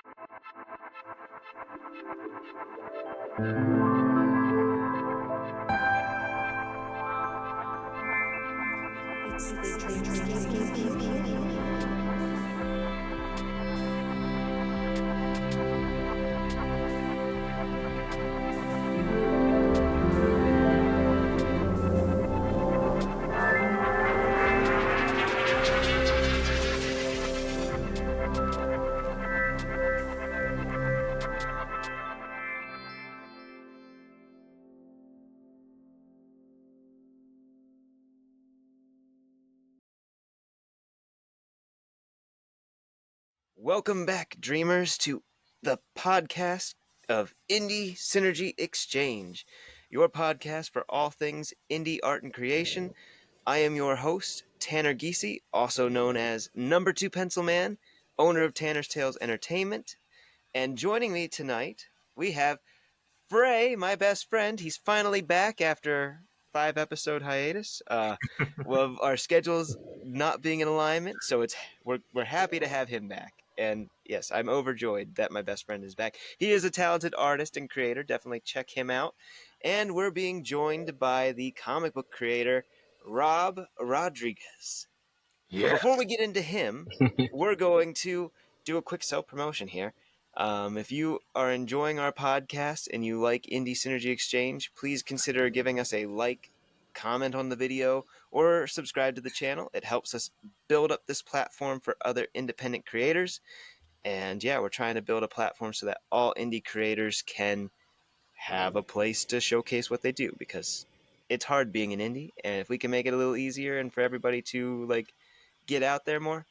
It's the Dreamscape. Welcome back, dreamers, to the podcast of Indie Synergy Exchange, your podcast for all things indie art and creation. I am your host, Tanner Giese, also known as Number 2 Pencil Man, owner of Tanner's Tales Entertainment. And joining me tonight, we have Frae, my best friend. He's finally back after 5-episode hiatus. Well, our schedules not being in alignment, so we're happy to have him back. And yes, I'm overjoyed that my best friend is back. He is a talented artist and creator. Definitely check him out. And we're being joined by the comic book creator, Rob Rodriguez. Yeah. But before we get into him, we're going to do a quick self-promotion here. If you are enjoying our podcast and you like Indie Synergy Exchange, please consider giving us a like, comment on the video, or subscribe to the channel. It helps us build up this platform for other independent creators. And yeah, we're trying to build a platform so that all indie creators can have a place to showcase what they do, because it's hard being an indie. And if we can make it a little easier and for everybody to get out there more,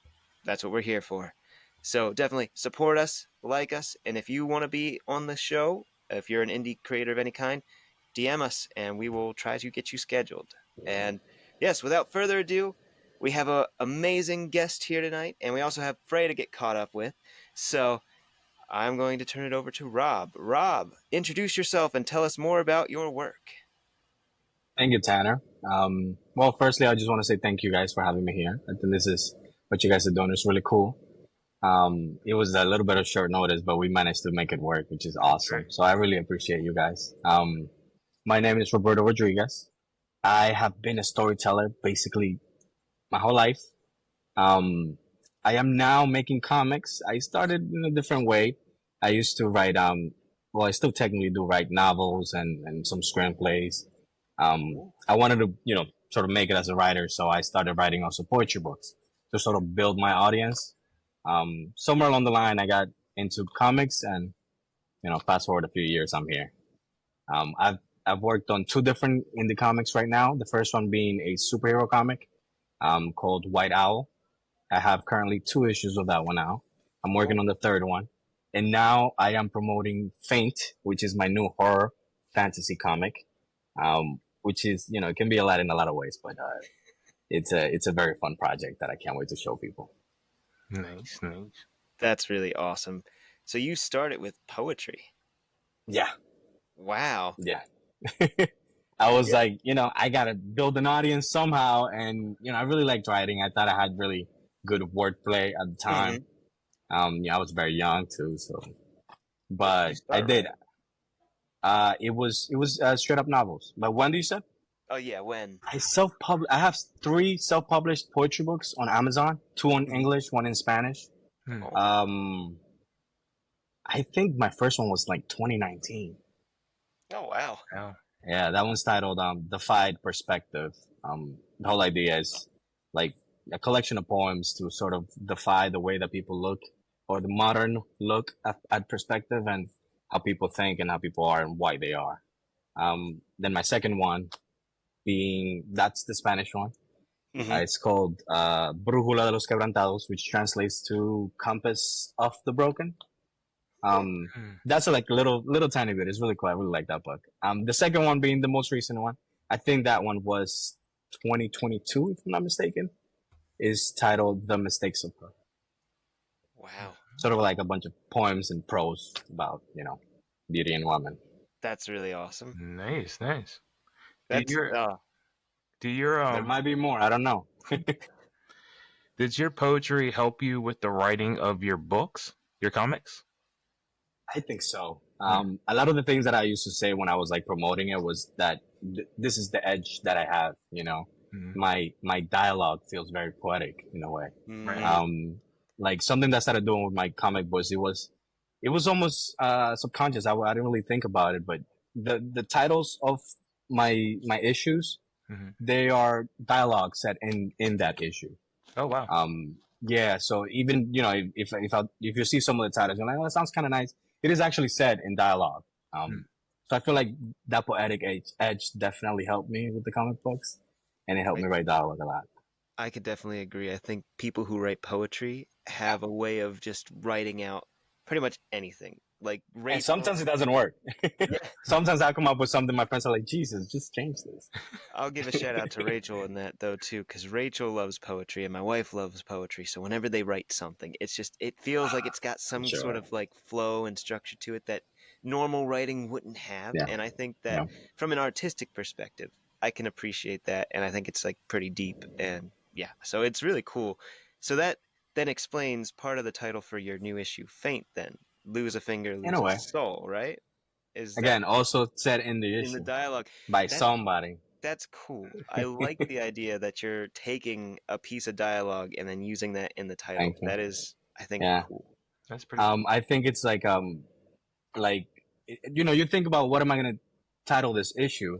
that's what we're here for. So definitely support us, like us, and if you want to be on the show, if you're an indie creator of any kind, DM us and we will try to get you scheduled. And yes, without further ado, we have an amazing guest here tonight, and we also have Frae to get caught up with. So I'm going to turn it over to Rob. Rob, introduce yourself and tell us more about your work. Thank you, Tanner. Well, firstly, I just want to say thank you guys for having me here. I think this is what you guys are doing is really cool. It was a little bit of short notice, but we managed to make it work, which is awesome. So I really appreciate you guys. My name is Roberto Rodriguez. I have been a storyteller basically my whole life. I am now making comics. I started in a different way. I used to write, well, I still technically do write novels and some screenplays. I wanted to, sort of make it as a writer. So I started writing also poetry books to sort of build my audience. Somewhere along the line, I got into comics, and fast forward a few years, I'm here. I've worked on 2 different indie comics right now. The first one being a superhero comic called White Owl. I have currently 2 issues of that one now. I'm working on the 3rd one, and now I am promoting Faint, which is my new horror fantasy comic, which is it can be a lot in a lot of ways, but it's a very fun project that I can't wait to show people. Nice. That's really awesome. So you started with poetry. Yeah. Wow. Yeah. I was like, I gotta build an audience somehow, and I really liked writing. I thought I had really good wordplay at the time. I was very young too, so. But I did. It was straight up novels. But when do you say? Oh yeah, when? I have 3 self-published poetry books on Amazon, 2 in English, 1 in Spanish. I think my first one was 2019. Oh wow. Wow. Yeah, that one's titled Defied Perspective. The whole idea is like a collection of poems to sort of defy the way that people look, or the modern look at perspective, and how people think and how people are and why they are. Then my second one that's the Spanish one. It's called Brújula de los Quebrantados, which translates to Compass of the Broken. That's a little tiny bit. It's really cool. I really like that book. The second one being the most recent one, I think that one was 2022, if I'm not mistaken, is titled The Mistakes of Her. Wow. Sort of like a bunch of poems and prose about, beauty and women. That's really awesome. Nice. That's There might be more. I don't know. Did your poetry help you with the writing of your books, your comics? I think so. A lot of the things that I used to say when I was like promoting it was that this is the edge that I have. You know, my dialogue feels very poetic in a way. Mm, Like something that I started doing with my comic books, it was almost subconscious. I didn't really think about it, but the titles of my issues, they are dialogue set in that issue. Oh wow. Yeah. So even if you see some of the titles, you're like, oh, that sounds kind of nice. It is actually said in dialogue. So I feel like that poetic edge definitely helped me with the comic books, and it helped me write dialogue a lot. I could definitely agree. I think people who write poetry have a way of just writing out pretty much anything. Like And Rachel, sometimes it doesn't work. yeah, Sometimes I come up with something. My friends are like, Jesus, just change this. I'll give a shout out to Rachel in that though too, because Rachel loves poetry and my wife loves poetry. So whenever they write something, it feels like it's got some Sure. sort of like flow and structure to it that normal writing wouldn't have. Yeah. And I think that Yeah. from an artistic perspective, I can appreciate that, and I think it's like pretty deep, and yeah, so it's really cool. So that then explains part of the title for your new issue, Faint. Then lose a finger, In lose a a way. soul, right? Is that Again, also said in the in the issue dialogue? by That somebody. that's cool. I like the idea that you're taking a piece of dialogue and then using that in the title. Thank you. That is, I think, Yeah. cool. That's pretty. I think it's like you think about what am I going to title this issue?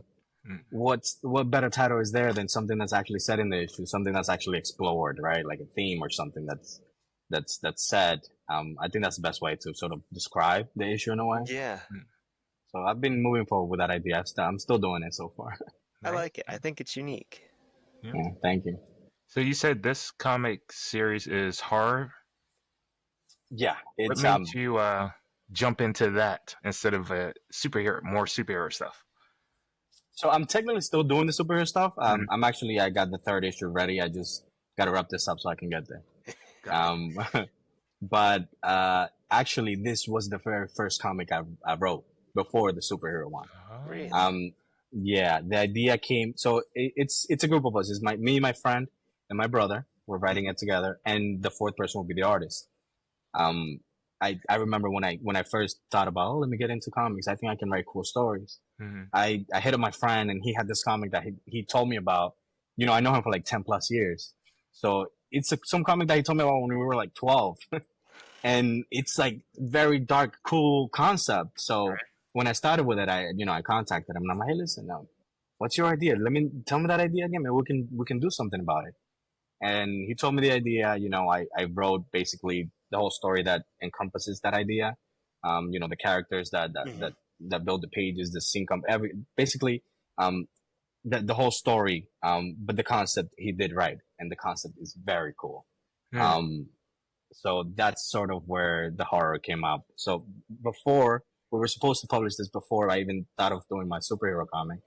What better title is there than something that's actually said in the issue, something that's actually explored, right? Like a theme or something that's said. I think that's the best way to sort of describe the issue in a way. Yeah, So I've been moving forward with that idea. I'm still doing it so far. I like it. I think it's unique. Yeah, thank you. So you said this comic series is horror. Yeah, What it's made you jump into that instead of more superhero stuff? So I'm technically still doing the superhero stuff. I got the third issue ready. I just got to wrap this up so I can get there. But actually, this was the very first comic I wrote before the superhero one. Really? Yeah, the idea came. So it's a group of us. It's me, my friend, and my brother. We're writing it together, and the fourth person will be the artist. I remember when I first thought about, let me get into comics. I think I can write cool stories. I hit up my friend, and he had this comic that he told me about. You know, I know him for like 10 plus years. So it's some comic that he told me about when we were like 12. And it's like very dark, cool concept. So when I started with it, I contacted him and I'm like, hey, listen, what's your idea? Tell me that idea again. Maybe we can do something about it. And he told me the idea. I wrote basically the whole story that encompasses that idea. The characters that build the pages, the sync, basically, the whole story. But the concept he did right. And the concept is very cool. So that's sort of where the horror came up. So before we were supposed to publish this before I even thought of doing my superhero comic,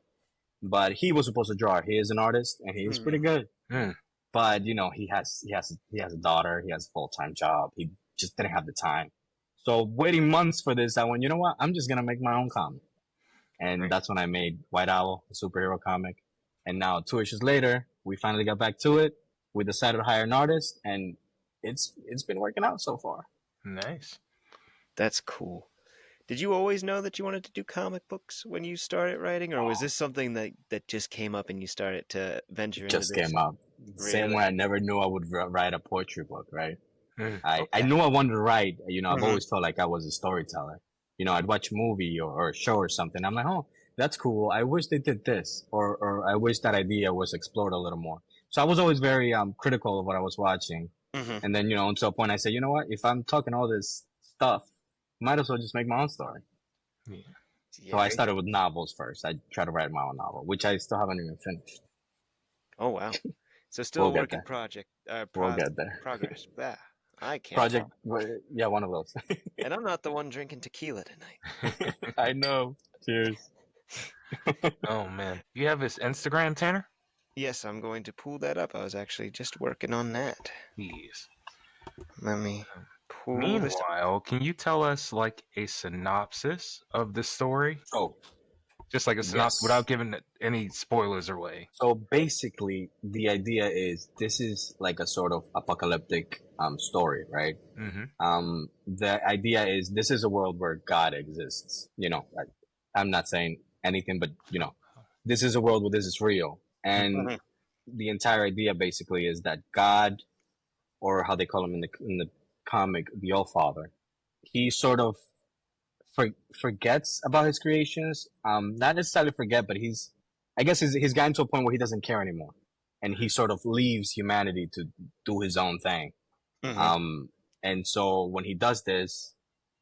but he was supposed to draw. He is an artist and he is pretty good. But he has a daughter. He has a full-time job. He just didn't have the time. So waiting months for this, I went, you know what? I'm just gonna make my own comic, and that's when I made White Owl, a superhero comic. And now 2 issues later, we finally got back to it. We decided to hire an artist, and it's been working out so far. Nice. That's cool. Did you always know that you wanted to do comic books when you started writing, or was this something that just came up and you started to venture into this? Just came up. Really? Same way I never knew I would write a poetry book, right? I knew I wanted to write. I've always felt like I was a storyteller. I'd watch a movie or a show or something. I'm like, oh, that's cool. I wish they did this, or I wish that idea was explored a little more. So I was always very critical of what I was watching. And then, until a point I said, you know what? If I'm talking all this stuff, might as well just make my own story. Yeah. So I started with novels first. I tried to write my own novel, which I still haven't even finished. Oh, wow. So still We'll a get work in there. project. We'll get there. Progress. I can't. Project, yeah, one of those. And I'm not the one drinking tequila tonight. I know. Cheers. Oh man, you have his Instagram, Tanner? Yes, I'm going to pull that up. I was actually just working on that. Yes. Let me pull this. Meanwhile, can you tell us like a synopsis of the story? Oh, Just like a synopsis Yes. without giving any spoilers away. so basically, the idea is this is like a sort of apocalyptic story, right? Mm-hmm. The idea is this is a world where God exists. I'm not saying anything, but this is a world where this is real, and the entire idea basically is that God, or how they call him in the comic, the All Father, he sort of forgets about his creations. Not necessarily forget, but I guess he's gotten to a point where he doesn't care anymore, and he sort of leaves humanity to do his own thing. Mhm. And so when he does this,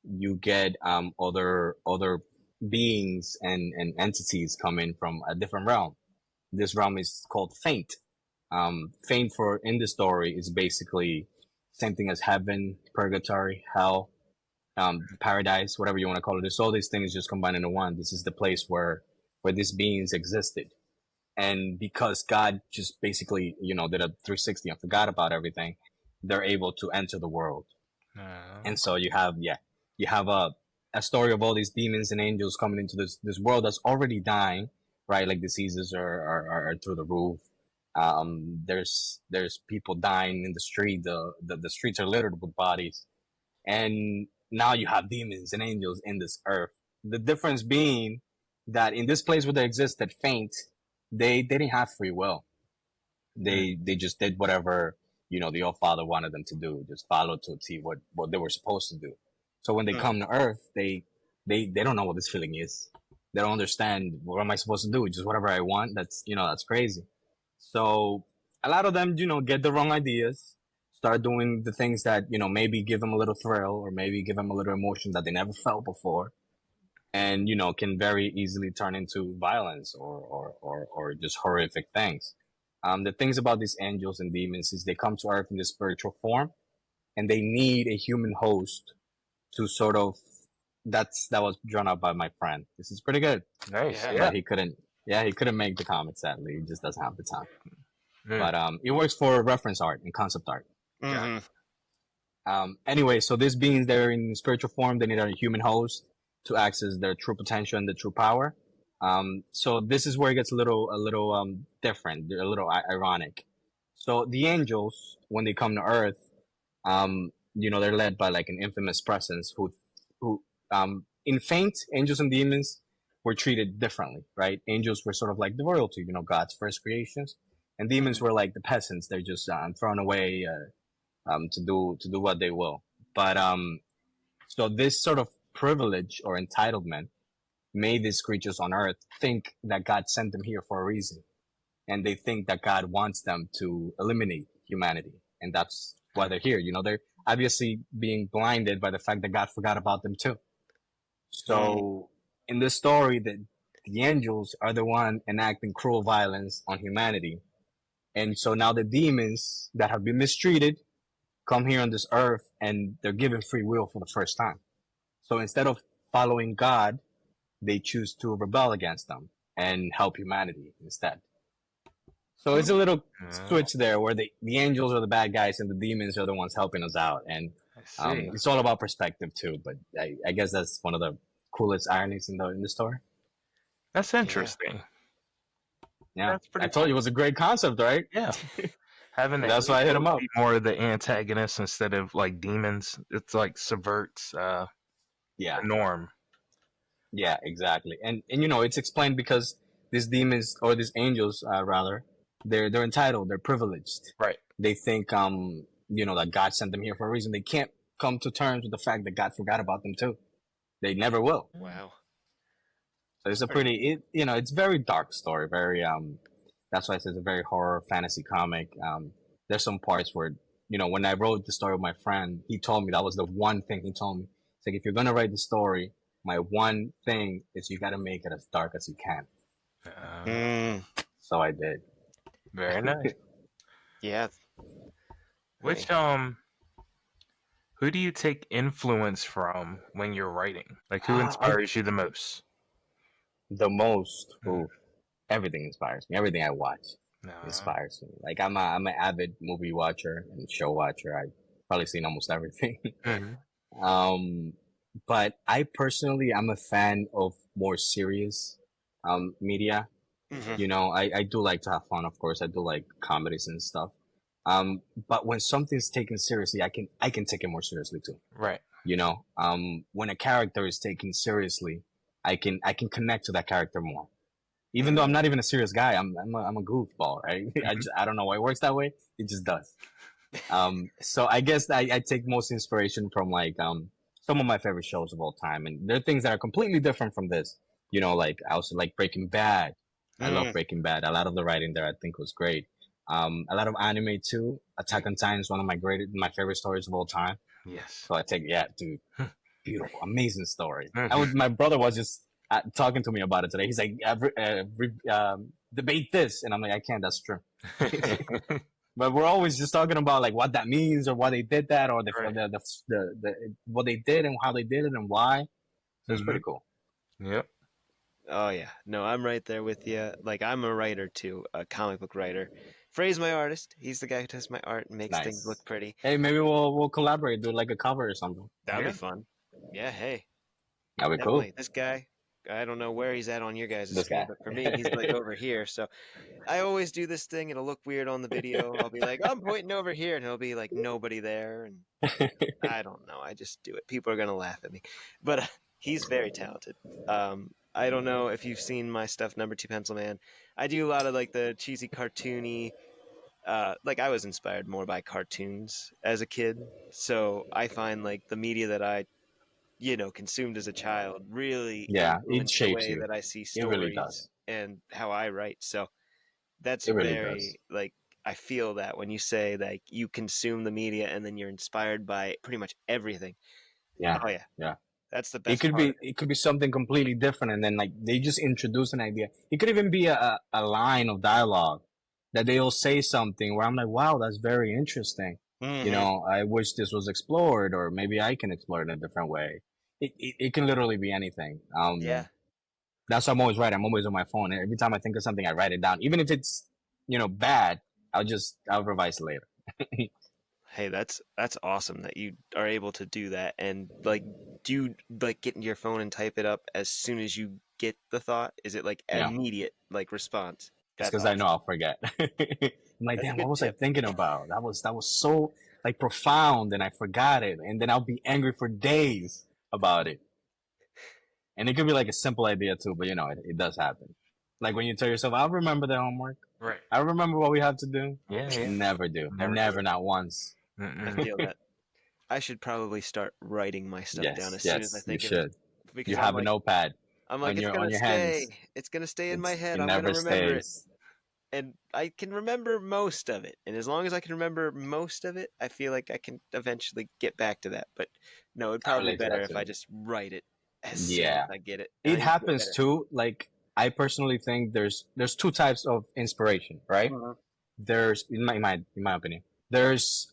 you get other beings and entities coming from a different realm. This realm is called Faint. Faint for in the story is basically same thing as heaven, purgatory, hell, paradise, whatever you want to call it. It's all these things just combined into one. This is the place where these beings existed. And because God just basically, did a 360 and forgot about everything, they're able to enter the world. And so you have a story of all these demons and angels coming into this world that's already dying, right? Like diseases are through the roof. There's people dying in the street. The streets are littered with bodies, and now you have demons and angels in this earth. The difference being that in this place where they exist, that Faint, they didn't have free will. They just did whatever the All Father wanted them to do, just follow to a T what they were supposed to do. So when they come to Earth, they don't know what this feeling is. They don't understand what am I supposed to do, just whatever I want. That's crazy. So a lot of them get the wrong ideas, start doing the things that maybe give them a little thrill or maybe give them a little emotion that they never felt before, and can very easily turn into violence or just horrific things. The things about these angels and demons is they come to Earth in this spiritual form, and they need a human host to sort of. That was drawn up by my friend. This is pretty good, Nice. Yeah. Yeah. but he couldn't. Yeah, he couldn't make the comic. Sadly, he just doesn't have the time. Mm. But it works for reference art and concept art. Mhm. Anyway, so these beings, they're in spiritual form. They need a human host to access their true potential and the true power. So this is where it gets a little different, a little ironic. So the angels, when they come to Earth, they're led by like an infamous presence who, in Faint, angels and demons were treated differently, right? Angels were sort of like the royalty, God's first creations, and demons were like the peasants. They're just thrown away to do what they will. But so this sort of privilege or entitlement made these creatures on Earth think that God sent them here for a reason, and they think that God wants them to eliminate humanity, and that's why they're here. They're obviously being blinded by the fact that God forgot about them too. So in this story, the angels are the one enacting cruel violence on humanity, and so now the demons that have been mistreated come here on this earth, and they're given free will for the first time. So instead of following God, they choose to rebel against them and help humanity instead. So it's a little switch there where the angels are the bad guys and the demons are the ones helping us out. And I see. it's all about perspective too. But I guess that's one of the coolest ironies in the story. That's interesting. Yeah, That's pretty I told you it was a great concept, right? Yeah. Having That's why I hit him up. be more of the antagonist instead of like demons. It's like subverts Yeah, the norm. yeah, exactly. And it's explained because these demons or these angels, rather, they're entitled, they're privileged. Right. They think that God sent them here for a reason. They can't come to terms with the fact that God forgot about them too. They never will. Wow. So it's a it's very dark story. Very that's why I said it's a very horror fantasy comic. There's some parts where when I wrote the story with my friend, he told me that was the one thing he told me. It's like, if you're gonna write the story, my one thing is you gotta make it as dark as you can. So I did. Very nice. Yeah. Which who do you take influence from when you're writing? Like, who inspires you the most? The most, everything inspires me. Everything I watch inspires me. Like I'm an avid movie watcher and show watcher. I've probably seen almost everything. But I personally, I'm a fan of more serious media. Mhm. I do like to have fun, of course. I do like comedies and stuff. But when something's taken seriously, I can take it more seriously too. Right. You know, when a character is taken seriously, I can connect to that character more. Even though I'm not even a serious guy, I'm a goofball, right? I don't know why it works that way. It just does. So I guess I take most inspiration from like, some of my favorite shows of all time. And there are things that are completely different from this. You know, like I also like Breaking Bad. I love Breaking Bad. A lot of the writing there I think was great. A lot of anime too. Attack on Titan is one of my favorite stories of all time. Yes. So I take, yeah, dude, beautiful, amazing story. Mhm. My brother was just talking to me about it today. He's like, debate this. And I'm like, I can't, that's true. But we're always just talking about like what that means or why they did that or Right. what they did and how they did it and why. So it's pretty cool. Yep. Oh yeah, no, I'm right there with you. Like I'm a writer too, a comic book writer. Frae's my artist. He's the guy who does my art and makes things look Nice. pretty. Hey, maybe we'll collaborate, do like a cover or something. That'd Yeah. be fun. Yeah, hey, That'd be definitely. cool. This guy, I don't know where he's at on your guys' This screen, guy. but for me, he's like over here. So I always do this thing. It'll look weird on the video. I'll be like, I'm pointing over here, and he'll be like, nobody there, and I don't know. I just do it. People are gonna laugh at me, but he's very talented. I don't know if you've seen my stuff, Number Two Pencil Man. I do a lot of like the cheesy, cartoony. Like I was inspired more by cartoons as a kid, so I find like the media that I, consumed as a child really Yeah, it influenced the shapes way you. that I see It really stories does. and how I write. So that's It really does. very like I feel that when you say like you consume the media and then you're inspired by pretty much everything. Yeah, Oh yeah, yeah. that's the best part of it. It could be something completely different, and then like they just introduce an idea. It could even be a line of dialogue that they'll say something where I'm like, wow, that's very interesting. You Hmm. know, I wish this was explored, or maybe I can explore it in a different way. It can literally be anything. Yeah. That's why I'm always writing. I'm always on my phone. And every time I think of something, I write it down. Even if it's, bad, I'll revise it later. Hey, that's awesome that you are able to do that and like do you like get into your phone and type it up as soon as you get the thought? Is it like Yeah. immediate like response? It's That's because I know awesome. I'll forget. I'm like, That's a damn, what good was I tip. thinking about? That was so like profound, and I forgot it, and then I'll be angry for days about it. And it could be like a simple idea too, but it does happen. Like when you tell yourself, "I'll remember the homework. Right. I remember what we have to do." Yeah. Yeah. Never do. Never do Never, it. not once. I Mm-mm. feel that. I should probably start writing my stuff down Yes, as soon as I yes, you think of it should. You because have a notepad I'm like on on your hands. it's gonna stay in my head. It I'm gonna never remember it. stays. And I can remember most of it. And as long as I can remember most of it, I feel like I can eventually get back to that. But no, it'd I probably be relate to better that if I too. just write it as soon as Yeah. I get it. And It I need to get happens better. too. Like I personally think there's two types of inspiration, right? Mhm. There's in my opinion, there's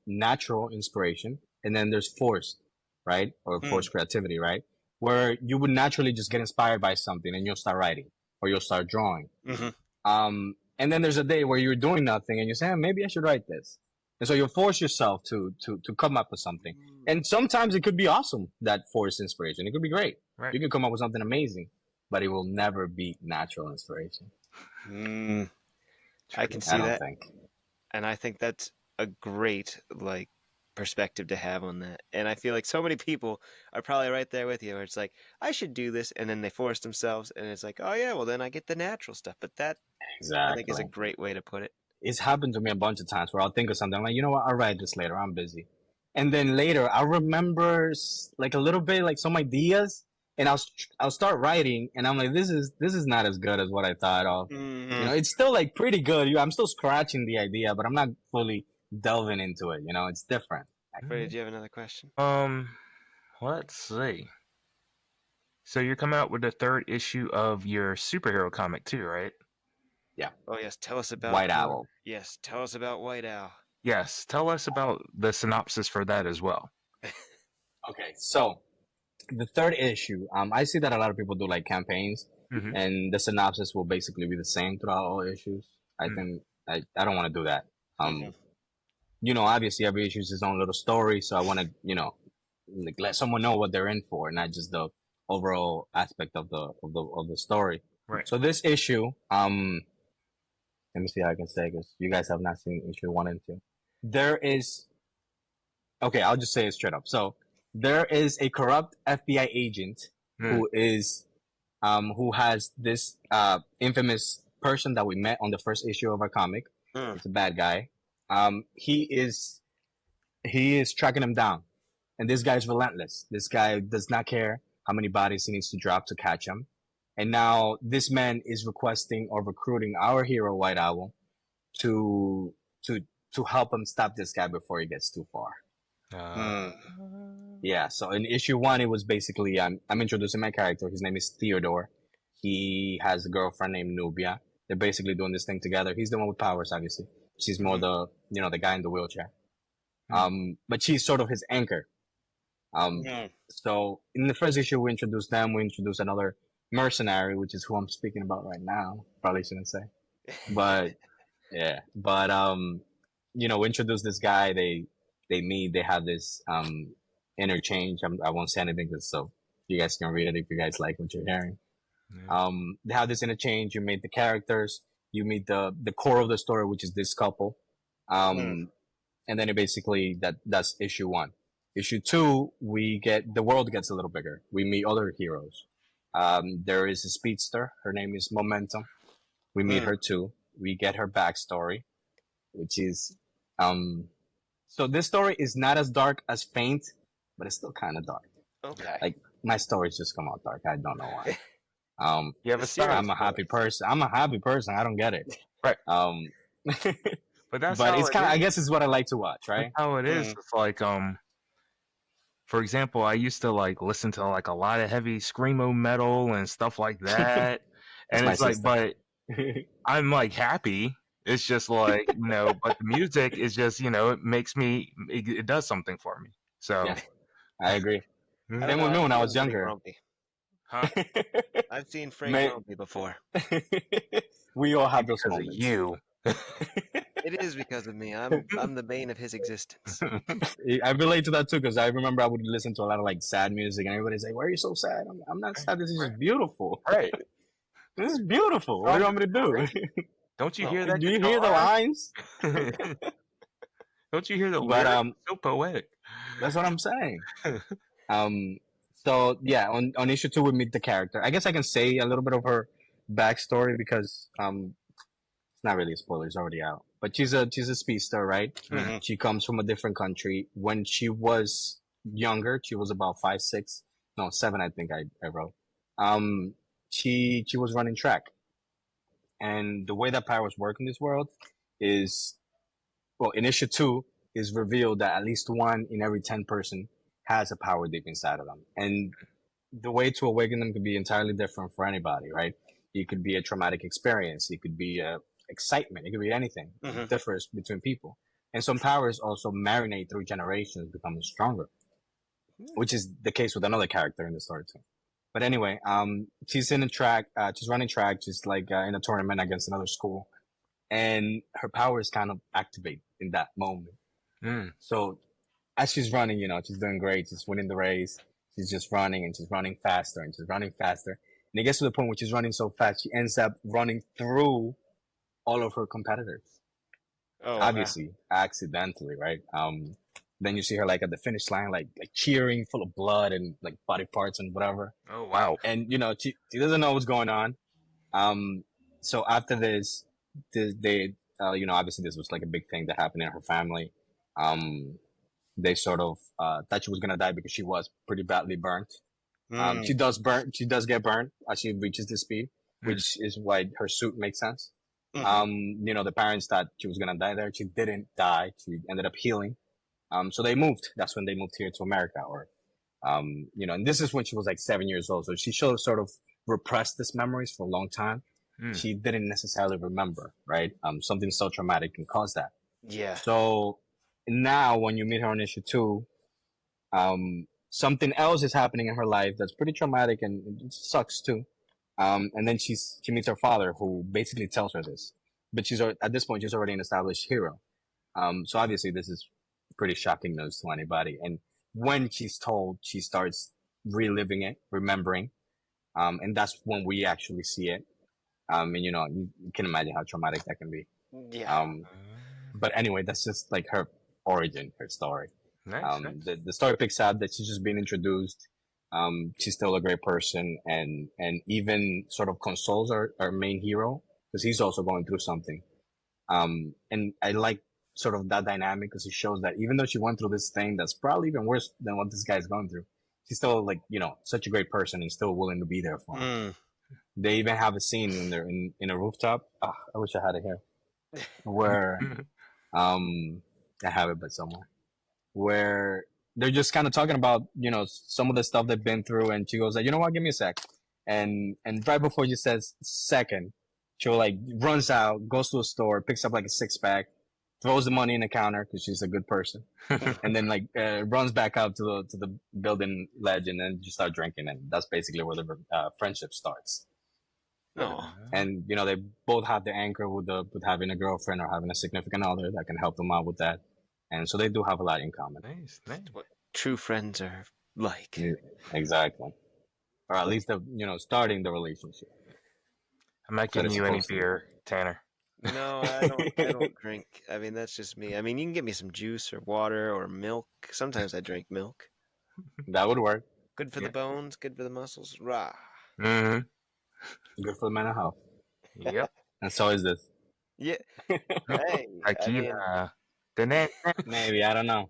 natural inspiration, and then there's forced, right? Or Hmm. forced creativity, right? Where you would naturally just get inspired by something and you'll start writing or you'll start drawing. Mhm. And then there's a day where you're doing nothing and you say, maybe I should write this. And so you'll force yourself to come up with something. And sometimes it could be awesome, that forced inspiration. It could be great. Right. You can come up with something amazing, but it will never beat natural inspiration. Mm, I can I see don't that. think. And I think that's a great like perspective to have on that. And I feel like so many people are probably right there with you where it's like, I should do this and then they force themselves and it's like, oh yeah, well then I get the natural stuff. But that I think is a Exactly. great way to put it. It's happened to me a bunch of times where I'll think of something. I'm like, you know what? I'll write this later. I'm busy. And then later I'll remember like a little bit, like some ideas, and I'll start writing, and I'm like, this is not as good as what I thought of. Hmm. It's still like pretty good. I'm still scratching the idea, but I'm not fully delving into it. It's different. Freddie, did you have another question? Let's see. So you're coming out with the third issue of your superhero comic too, right? Yeah. Oh yes, tell us about White Owl. Yes, tell us about White Owl. Yes. Tell us about the synopsis for that as well. Okay, so the third issue, I see that a lot of people do like campaigns, Mm-hmm. and the synopsis will basically be the same throughout all issues. I think I don't want to do that. Mhm. Obviously every issue is its own little story, so I want to, like, let someone know what they're in for, not just the overall aspect of the story. Right. So this issue, let me see how I can say, because you guys have not seen issue 1 and 2. There is, okay, I'll just say it straight up. So there is a corrupt FBI agent who is, who has this, infamous person that we met on the first issue of our comic. It's a bad guy. He is tracking him down, and this guy is relentless. This guy does not care how many bodies he needs to drop to catch him. And now this man is requesting or recruiting our hero, White Owl, to to help him stop this guy before he gets too far. Yeah. So in issue 1, it was basically I'm introducing my character. His name is Theodore. He has a girlfriend named Nubia. They're basically doing this thing together. He's the one with powers, obviously. She's more the the guy in the wheelchair. But she's sort of his anchor. So in the first issue, we introduced them. We introduced another mercenary, which is who I'm speaking about right now. Probably shouldn't say, but yeah. But we introduced this guy. They meet. They have this interchange. I won't say anything, so you guys can read it if you guys like what you're hearing. They have this interchange. You meet the characters. You meet the core of the story, which is this couple. And then that's issue 1. Issue 2, the world gets a little bigger. We meet other heroes. There is a speedster. Her name is Momentum. We meet her too. We get her backstory, which is, so this story is not as dark as Faint, but it's still kind of dark. Okay. Like, my stories just come out dark. I don't know why. You have a story. I'm a happy person. I don't get it. Right. But that's it's kind of, I guess it's what I like to watch, right? That's how it is. It's like, for example, I used to like listen to like a lot of heavy screamo metal and stuff like that. And it's like, but I'm like happy. It's just like, but the music is just, it makes me, it does something for me. So yeah, I agree. I Same with me when I was younger. Huh? I've seen Frank grumpy before. We all have those Because moments. of you. It is because of me. I'm the bane of his existence. I relate to that too, because I remember I would listen to a lot of like sad music, and everybody's like, "Why are you so sad?" I'm not sad. This is just beautiful. Right. This is beautiful. What do you want me to do? Don't you hear that? Do you hear the lines? Don't you hear the lyrics? So poetic. That's what I'm saying. So yeah, on issue 2 we meet the character. I guess I can say a little bit of her backstory because it's not really a spoiler, it's already out. But she's a speedster, right? Mm-hmm. She comes from a different country. When she was younger, she was about 5, 6, no 7, I think I wrote. She was running track, and the way that powers work in this world is, well, in issue 2 is revealed that at least 1 in every 10 person has a power deep inside of them, and the way to awaken them could be entirely different for anybody, right? It could be a traumatic experience. It could be excitement. It could be anything. Mm-hmm. It differs between people. And some powers also marinate through generations, becoming stronger, which is the case with another character in the story too. But anyway, she's in a track, she's running track, she's like in a tournament against another school, and her powers kind of activate in that moment. So as she's running, she's doing great. She's winning the race. She's just running, and she's running faster, and she's running faster. And it gets to the point where she's running so fast, she ends up running through all of her competitors. Oh, obviously, accidentally, right? Then you see her like at the finish line, like cheering, full of blood and like body parts and whatever. Oh wow! And she doesn't know what's going on. So after this, they obviously this was like a big thing that happened in her family. They sort of thought she was gonna die because she was pretty badly burnt. She does get burnt as she reaches the speed, which is why her suit makes sense. The parents thought she was gonna die there. She didn't die. She ended up healing. So they moved. That's when they moved here to America, and this is when she was like 7 years old. So she sort of repressed these memories for a long time. She didn't necessarily remember, right? Something so traumatic can cause that. Yeah. So now when you meet her on issue 2, something else is happening in her life that's pretty traumatic and it sucks too. And then she meets her father, who basically tells her this, but at this point she's already an established hero. So obviously this is pretty shocking news to anybody. And when she's told, she starts reliving it, remembering, and that's when we actually see it. And you can imagine how traumatic that can be. Yeah. But anyway, that's just like her origin, her story. Nice. The story picks up that she's just being introduced. She's still a great person, and even sort of consoles our main hero because he's also going through something. And I like sort of that dynamic because it shows that even though she went through this thing that's probably even worse than what this guy's going through, she's still like such a great person and still willing to be there for him. They even have a scene in there in a rooftop. Oh, I wish I had it here. Where I have it, but somewhere where they're just kind of talking about some of the stuff they've been through, and she goes like, you know what, give me a sec, and right before she says second, she'll like runs out, goes to a store, picks up like a 6-pack, throws the money in the counter because she's a good person, and then like runs back out to the building ledge, and then just start drinking, and that's basically where the friendship starts. Oh. And they both have the anchor with having a girlfriend or having a significant other that can help them out with that, and so they do have a lot in common. Nice. What true friends are like. Yeah, exactly, or at least starting the relationship. I'm not giving you any beer, Tanner. No, I don't drink. I mean, that's just me. I mean, you can get me some juice or water or milk. Sometimes I drink milk. That would work. Good for the bones, good for the muscles. Rah. Mm-hmm. Good for the mental health. Yep. And so is this. Yeah. Hey. Maybe, I don't know.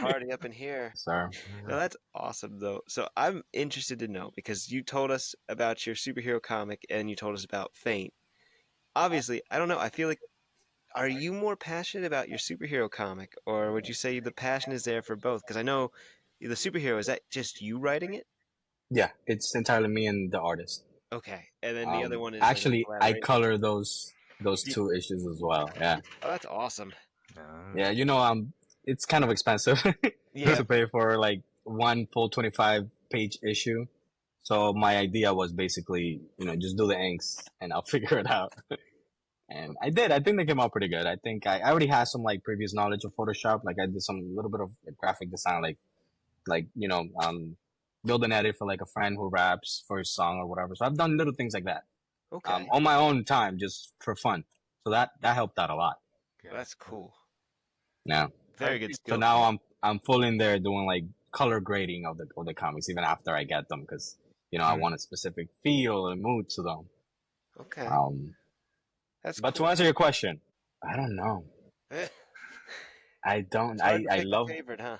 Party up in here. Sir. No, that's awesome, though. So I'm interested to know, because you told us about your superhero comic and you told us about Faint. Obviously, I don't know. I feel like, are you more passionate about your superhero comic, or would you say the passion is there for both? Because I know the superhero, is that just you writing it? Yeah, it's entirely me and the artist. Okay, and then the other one is actually I color those 2 issues as well. Yeah. Oh, that's awesome. Yeah, it's kind of expensive to pay for like one full 25-page issue. So my idea was basically, just do the inks and I'll figure it out. And I did. I think they came out pretty good. I think I already had some like previous knowledge of Photoshop. Like I did some little bit of graphic design, like build an edit for like a friend who raps for his song or whatever. So I've done little things like that. Okay. On my own time, just for fun. So that helped out a lot. Well, that's cool. Yeah. Very good skill. So now I'm full in there doing like color grading of the comics even after I get them because I want a specific feel and mood to them. Okay. That's but cool. to answer your question, I don't know. I don't. I love favorite, huh?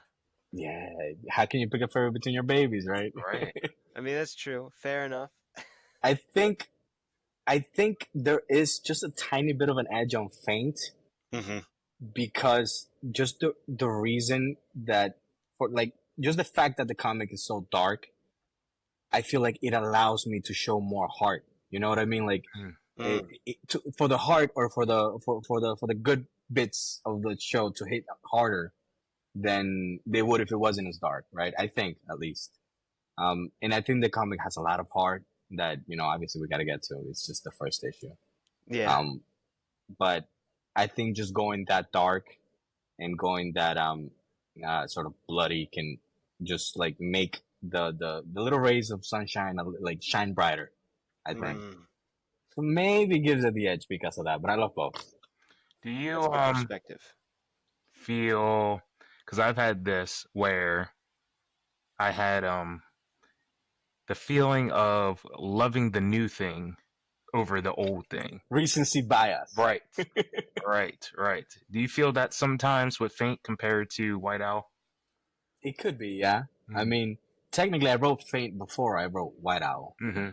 Yeah. How can you pick a favorite between your babies, right? Right. I mean, that's true. Fair enough. I think there is just a tiny bit of an edge on Faint. Mm-hmm. Because just the reason that for like just the fact that the comic is so dark, I feel like it allows me to show more heart. You know what I mean? Like for the heart or for the good bits of the show to hit harder than they would if it wasn't as dark, right? I think at least. And I think the comic has a lot of heart that obviously we got to get to. It's just the first issue. Yeah. But I think just going that dark and going that sort of bloody can just like make the little rays of sunshine like shine brighter, I think. So maybe gives it the edge because of that, but I love both. Do you perspective feel, because I've had this where I had the feeling of loving the new thing over the old thing. Recency bias. Right. right. Do you feel that sometimes with Faint compared to White Owl? It could be, yeah. Mm-hmm. I mean, technically I wrote Faint before I wrote White Owl. Mm-hmm.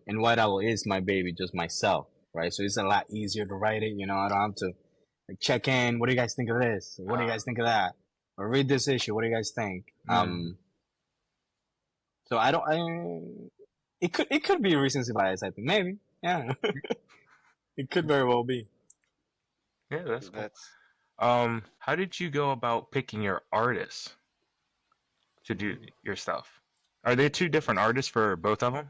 And White Owl is my baby, just myself, right? So it's a lot easier to write it. I don't have to like check in. What do you guys think of this? What do you guys think of that? Or read this issue. What do you guys think? So it could be a recency bias, I think. Maybe. Yeah. It could very well be. Yeah, that's cool. How did you go about picking your artists to do your stuff? Are there 2 different artists for both of them?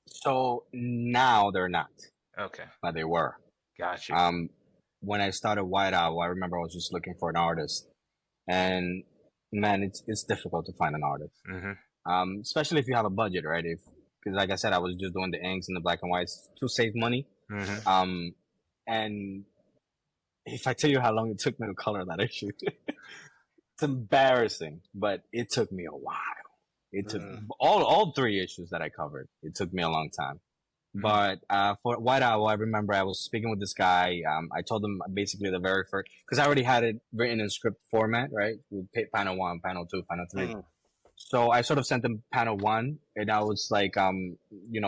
So now they're not. Okay. But they were. Gotcha. When I started White Owl, I remember I was just looking for an artist. And man, it's difficult to find an artist. Mm-hmm. Especially if you have a budget, right? because, like I said, I was just doing the inks and the black and whites to save money. Mm-hmm. And if I tell you how long it took me to color that issue, it's embarrassing. But it took me a while. It took all 3 issues that I covered. It took me a long time. But for White Owl, I remember I was speaking with this guy. I told him basically the very first, because I already had it written in script format, right? With panel 1, panel 2, panel 3. So I sort of sent him panel 1, and I was like,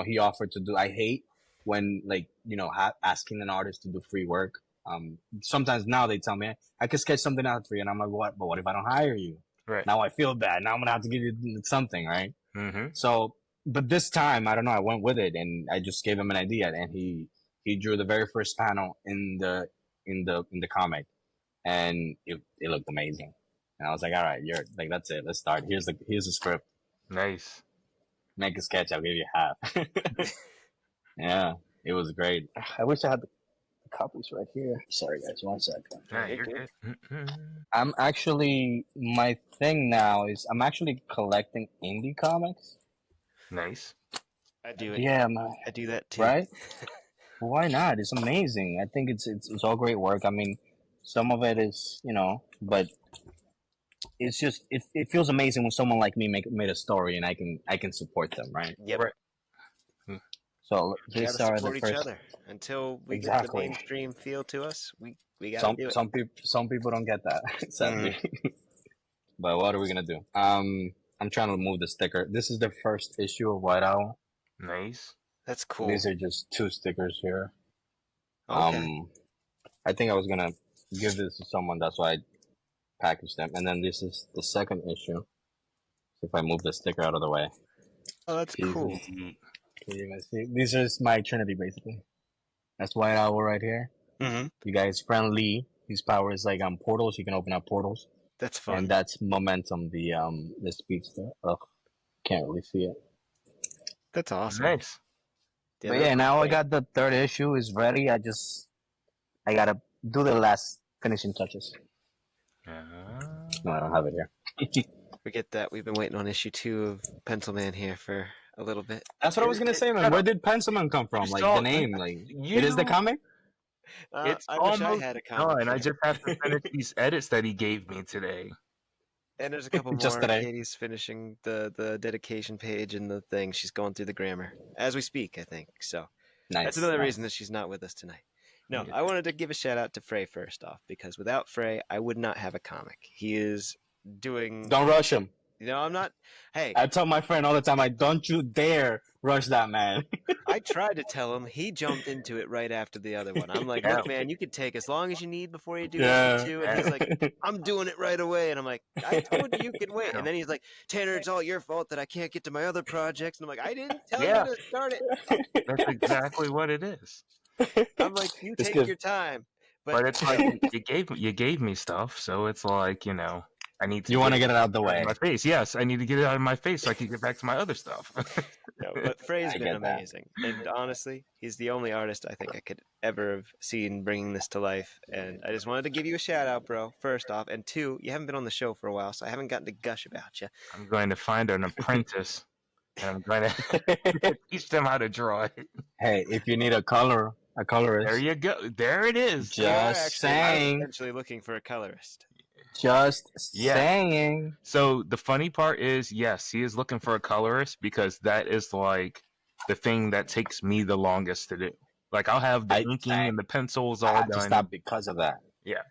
he offered to do. I hate when, like, asking an artist to do free work. Sometimes now they tell me I could sketch something out for you, and I'm like, what? But what if I don't hire you? Right. Now I feel bad. Now I'm gonna have to give you something, right? Mm-hmm. So, but this time I don't know. I went with it, and I just gave him an idea, and he drew the very first panel in the comic, and it looked amazing. And I was like, all right, you're like, that's it. Let's start. Here's the script. Nice. Make a sketch. I'll give you half. Yeah, it was great. I wish I had the copies right here. Sorry, guys. 1 second. Yeah, you're good. I'm actually, my thing now is I'm actually collecting indie comics. Nice. I do it. Yeah, I do that too. right? Why not? It's amazing. I think it's all great work. I mean, some of it is, but it's just it feels amazing when someone like me made a story and I can support them, right? Yep. Right. So We these gotta are support the each first. other until we get the Exactly. mainstream feel to us. We gotta do it. Some people don't get that, sadly. But what are we gonna do? I'm trying to remove the sticker. This is the first issue of White Owl. Nice. That's cool. These are just 2 stickers here. Okay. I think I was gonna give this to someone. That's why I packaged them. And then this is the second issue. If I move the sticker out of the way. Oh, that's cool. Can you guys see? These are my Trinity, basically. That's White Owl right here. Mm-hmm. You guys, friend Lee. His power is like portals. You can open up portals. That's fun. And that's Momentum, the speedster. Ugh, can't really see it. That's awesome. Nice. But yeah, now I got the 3rd issue is ready. I gotta do the last finishing touches. No, I don't have it here. Forget that. We've been waiting on issue 2 of Pencil Man here for a little bit. That's what I was gonna say, man. Where did Pencilman come from? Like the name, like it is the comic. It's I wish I almost had a comic. done. I just have to finish these edits that he gave me today. And there's a couple Just more. today. Katie's finishing the dedication page and the thing. She's going through the grammar as we speak, I think. So Nice. that's another reason that she's not with us tonight. No, I wanted to give a shout out to Frae first off, because without Frae, I would not have a comic. He is doing. Don't rush him. I'm not. Hey, I tell my friend all the time, don't you dare rush that man. I tried to tell him. He jumped into it right after the other one. I'm like, look, man, you could take as long as you need before you do issue 2. And he's like, I'm doing it right away. And I'm like, I told you could wait. And then he's like, Tanner, it's all your fault that I can't get to my other projects. And I'm like, I didn't tell you to start it. That's exactly what it is. I'm like, you take your time. But it's like you gave me stuff, so it's like, I need to. You want to get it out of the way. My face, yes. I need to get it out of my face so I can get back to my other stuff. No, but Frae's been amazing, and honestly, he's the only artist I think I could ever have seen bringing this to life. And I just wanted to give you a shout out, bro. First off, and 2, you haven't been on the show for a while, so I haven't gotten to gush about you. I'm going to find an apprentice, and I'm going to teach them how to draw it. Hey, if you need a colorist. There you go. There it is. Just saying. I'm essentially looking for a colorist. Just saying. So the funny part is, yes, he is looking for a colorist because that is like the thing that takes me the longest to do. Like I'll have the inking and the pencils all done. To stop because of that. Yeah.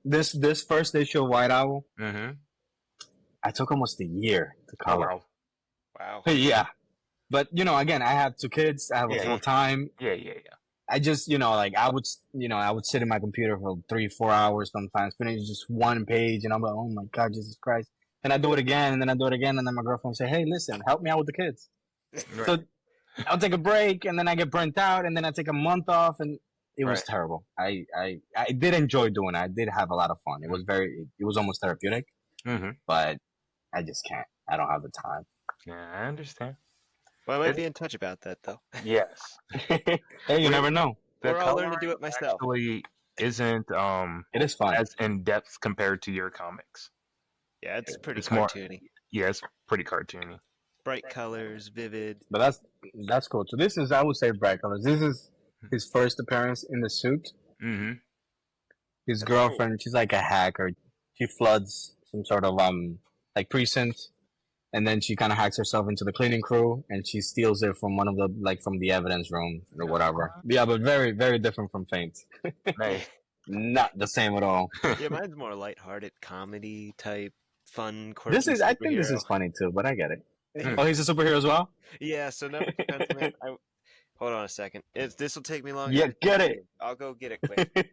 This first issue of White Owl, I took almost a year to color. Oh, wow. Yeah. But, again, I have 2 kids. I have a full time. Yeah. I just, I would sit in my computer for 3-4 hours sometimes, finish just 1 page, and I'm like, oh my God, Jesus Christ. And I do it again, and then I do it again, and then my girlfriend will say, hey, listen, help me out with the kids. Right. So I'll take a break, and then I get burnt out, and then I take a month off, and it was terrible. I did enjoy doing it. I did have a lot of fun. It was almost therapeutic, but I just can't. I don't have the time. Yeah, I understand. Well, I might be in touch about that, though. Yes. Hey, you never know. I'll learn to do it myself. Actually, isn't it is fun as in depth compared to your comics. Yeah, it's pretty cartoony. Yeah, it's pretty cartoony. bright colors, vivid. But that's cool. So this is, I would say, bright colors. This is his first appearance in the suit. Mm-hmm. His girlfriend, she's like a hacker. She floods some sort of like precinct, and then she kind of hacks herself into the cleaning crew, and she steals it from one of the from the evidence room or whatever. Yeah, but very very different from Faint. Hey. Not the same at all. Yeah, mine's more lighthearted comedy type, fun. I think this is funny too, but I get it. Oh, he's a superhero as well. Yeah, so number 2 pencilman. Hold on a second. This will take me longer. Yeah, get it. I'll go get it quick.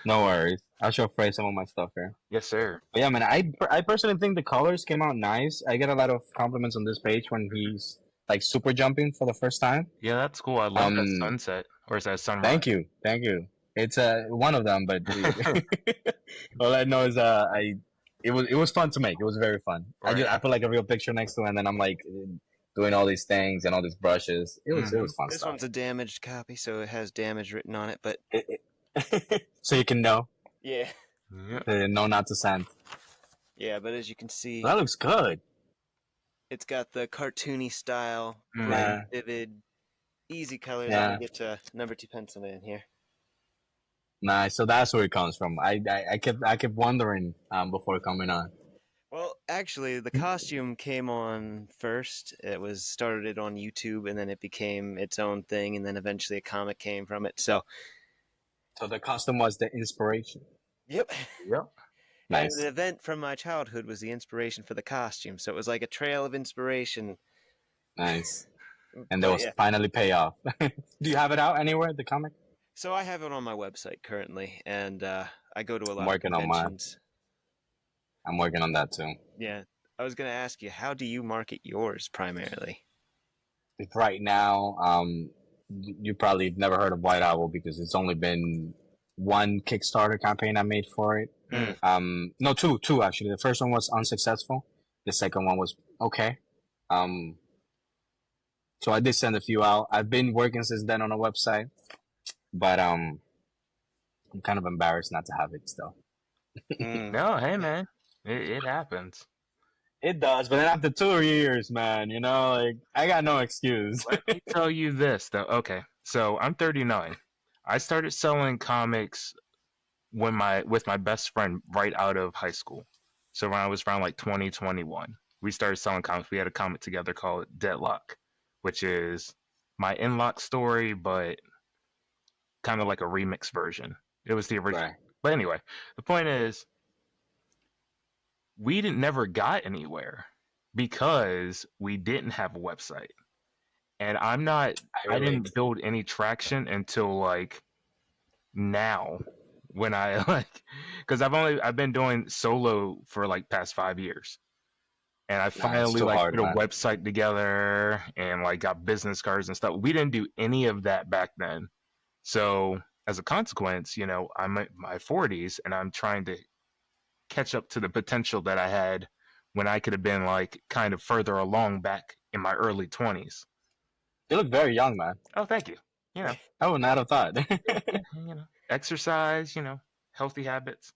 No worries. I'll show Frae some of my stuff here. Yes, sir. But yeah, man, I personally think the colors came out nice. I get a lot of compliments on this page when he's like super jumping for the first time. Yeah, that's cool. I love that sunset. Or is that sunrise? Thank you. It's one of them, but all I know is it was fun to make. It was very fun. Right. I put like a real picture next to it, and then I'm like doing all these things and all these brushes. It was fun. This one's a damaged copy, so it has damage written on it, but so you can know. Yeah. Know not to send. Yeah, but as you can see, that looks good. It's got the cartoony style, bright, vivid, easy colors. I'll get to number 2 pencilman here. Nice. So that's where it comes from. I kept wondering before coming on. Well, actually, the costume came on first. It was started on YouTube, and then it became its own thing, and then eventually a comic came from it. So the costume was the inspiration. Yep. Nice. And the event from my childhood was the inspiration for the costume. So it was like a trail of inspiration. Nice. And there was finally payoff. Do you have it out anywhere, the comic? So I have it on my website currently, and I go to a lot of conventions. I'm working on that too. Yeah. I was going to ask you, how do you market yours primarily? Right now, you probably never heard of White Owl because it's only been one Kickstarter campaign I made for it. No, two actually. The first one was unsuccessful. The second one was okay. So I did send a few out. I've been working since then on a website, but I'm kind of embarrassed not to have it still. No, hey man, it happens. It does, but then after 2 years, man, like I got no excuse. Let me tell you this though. Okay, so I'm 39. I started selling comics with my best friend right out of high school. So when I was around like 2021, we started selling comics. We had a comic together called Deadlock, which is my in-lock story, but kind of like a remix version. It was the original. Right. But anyway, the point is, we never got anywhere because we didn't have a website. And I didn't build any traction until like now, when I because I've been doing solo for like past 5 years, and I finally put a website together and like got business cards and stuff. We didn't do any of that back then. So as a consequence, I'm in my 40s and I'm trying to catch up to the potential that I had when I could have been like kind of further along back in my early 20s. You look very young, man. Oh, thank you. I would not have thought. Exercise, healthy habits.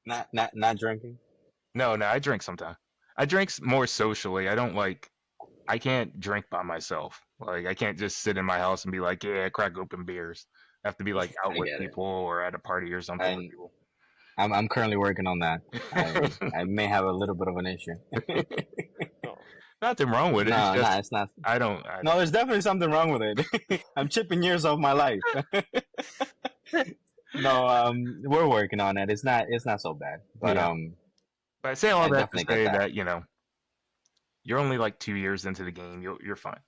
Not drinking. No, I drink sometimes. I drink more socially. I can't drink by myself. Like I can't just sit in my house and be like, yeah, crack open beers. I have to be like out with people or at a party or something with people. I'm currently working on that. I may have a little bit of an issue. Nothing wrong with it. No, it's not. No, there's definitely something wrong with it. I'm chipping years off my life. No, we're working on it. It's not so bad. But but I say all that to say that you're only like 2 years into the game. You're fine.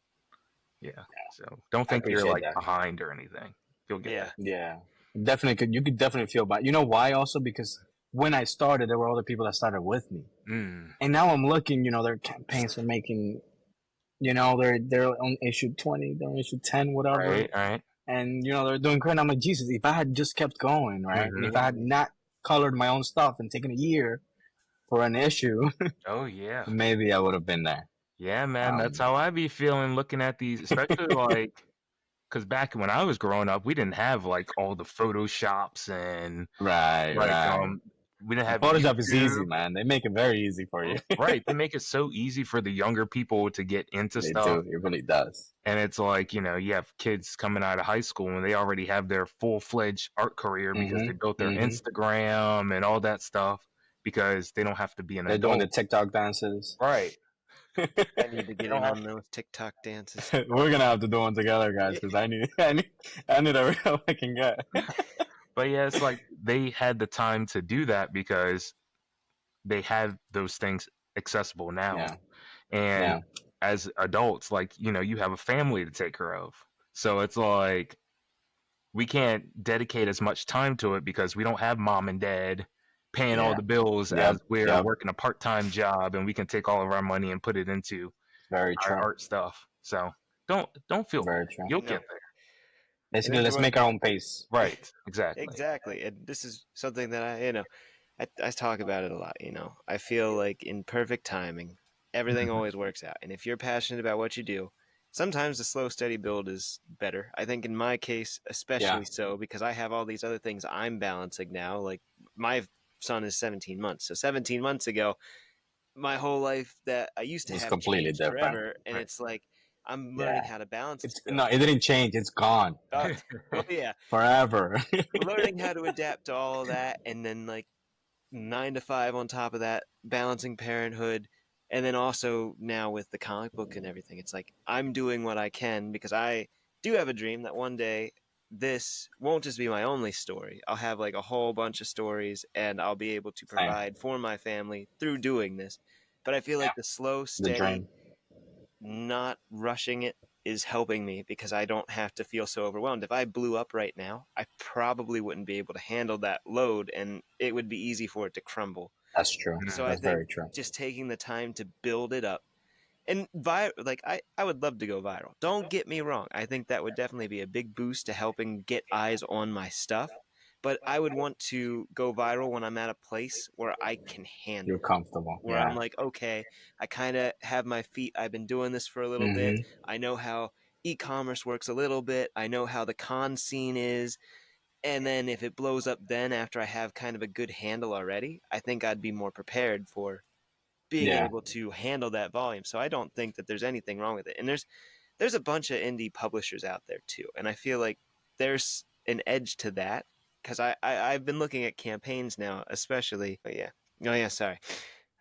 Yeah. So don't think you're like behind or anything. You'll get that. Yeah. Definitely you could definitely feel bad. You know why also? Because when I started, there were other people that started with me. And now I'm looking, their campaigns for making, they're on issue 20, they're on issue 10, whatever. Right. And, they're doing great. And I'm like, Jesus, if I had just kept going, right? And if I had not colored my own stuff and taken a year for an issue. Oh, yeah. Maybe I would have been there. Yeah, man. That's how I be feeling looking at these, especially like, because back when I was growing up, we didn't have like all the Photoshops and right. we didn't have Photoshop is YouTube. easy, man. They make it very easy for you. Right. They make it so easy for the younger people to get into They stuff. do. It really does. And it's like, you have kids coming out of high school and they already have their full-fledged art career because they built their Instagram and all that stuff because they don't have to be an They're adult. doing the TikTok dances. Right. I need to get in on those TikTok dances. We're gonna have to do one together, guys, because I need a real I can get. But yeah, it's like they had the time to do that because they have those things accessible now. Yeah. And as adults, like, you have a family to take care of. So it's like we can't dedicate as much time to it because we don't have mom and dad paying all the bills as we're working a part-time job, and we can take all of our money and put it into our art stuff. So don't feel bad. You'll get there. Basically, let's make our own pace. Right. Exactly. Exactly. And this is something that I talk about it a lot. I feel like in perfect timing, everything always works out. And if you're passionate about what you do, sometimes the slow, steady build is better. I think in my case, especially so, because I have all these other things I'm balancing now. Like my son is 17 months. So 17 months ago, my whole life that I used to have completely changed different. Forever. And it's like, I'm learning how to balance it. No, it didn't change. It's gone. Oh, yeah. Forever. Learning how to adapt to all of that, and then like 9 to 5 on top of that, balancing parenthood. And then also now with the comic book and everything, it's like I'm doing what I can because I do have a dream that one day this won't just be my only story. I'll have like a whole bunch of stories and I'll be able to provide for my family through doing this. But I feel like the slow, steady, not rushing it is helping me because I don't have to feel so overwhelmed. If I blew up right now, I probably wouldn't be able to handle that load and it would be easy for it to crumble. That's true. So That's very true. Just taking the time to build it up. And I would love to go viral. Don't get me wrong. I think that would definitely be a big boost to helping get eyes on my stuff. But I would want to go viral when I'm at a place where I can handle. You're comfortable. Where I'm like, okay, I kind of have my feet. I've been doing this for a little bit. I know how e-commerce works a little bit. I know how the con scene is. And then if it blows up then after I have kind of a good handle already, I think I'd be more prepared for being able to handle that volume. So I don't think that there's anything wrong with it. And there's a bunch of indie publishers out there too. And I feel like there's an edge to that because I've been looking at campaigns now, especially. Sorry.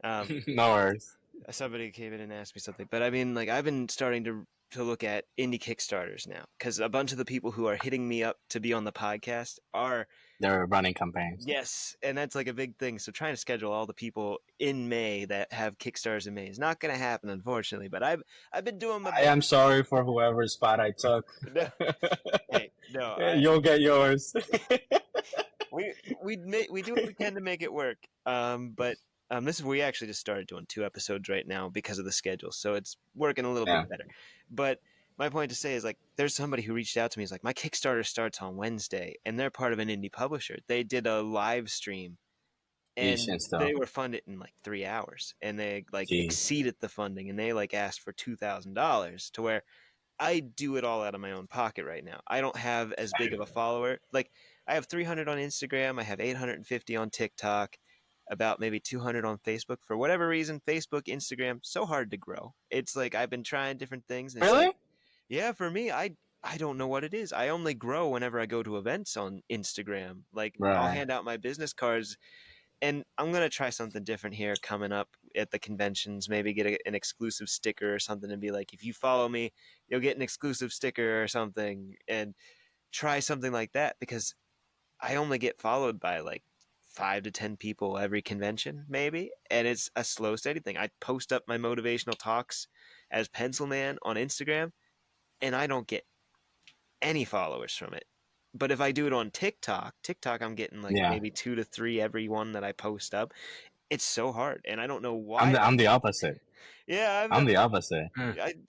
No worries. Somebody came in and asked me something, but I mean, like I've been starting to look at indie Kickstarters now because a bunch of the people who are hitting me up to be on the podcast they're running campaigns. Yes, and that's like a big thing. So trying to schedule all the people in May that have Kickstarters in May is not going to happen, unfortunately. But I've been doing my best. I am sorry for whoever's spot I took. You'll get yours. we do what we can to make it work. But we actually just started doing 2 episodes right now because of the schedule, so it's working a little bit better. But my point to say is like there's somebody who reached out to me. He's like, my Kickstarter starts on Wednesday, and they're part of an indie publisher. They did a live stream, and they were funded in like 3 hours, and they like exceeded the funding, and they like asked for $2,000 to where I do it all out of my own pocket right now. I don't have as big of a follower. Like I have 300 on Instagram. I have 850 on TikTok. About maybe 200 on Facebook. For whatever reason, Facebook, Instagram, so hard to grow. It's like I've been trying different things. And really? Like, yeah, for me, I don't know what it is. I only grow whenever I go to events on Instagram. Like I'll hand out my business cards, and I'm gonna try something different here coming up at the conventions. Maybe get an exclusive sticker or something, and be like, if you follow me, you'll get an exclusive sticker or something, and try something like that because I only get followed by like 5 to 10 people every convention, maybe, and it's a slow, steady thing. I post up my motivational talks as Pencil Man on Instagram, and I don't get any followers from it. But if I do it on TikTok, I'm getting like maybe 2 to 3 every one that I post up. It's so hard, and I don't know why. I'm the opposite. Yeah, I'm the opposite.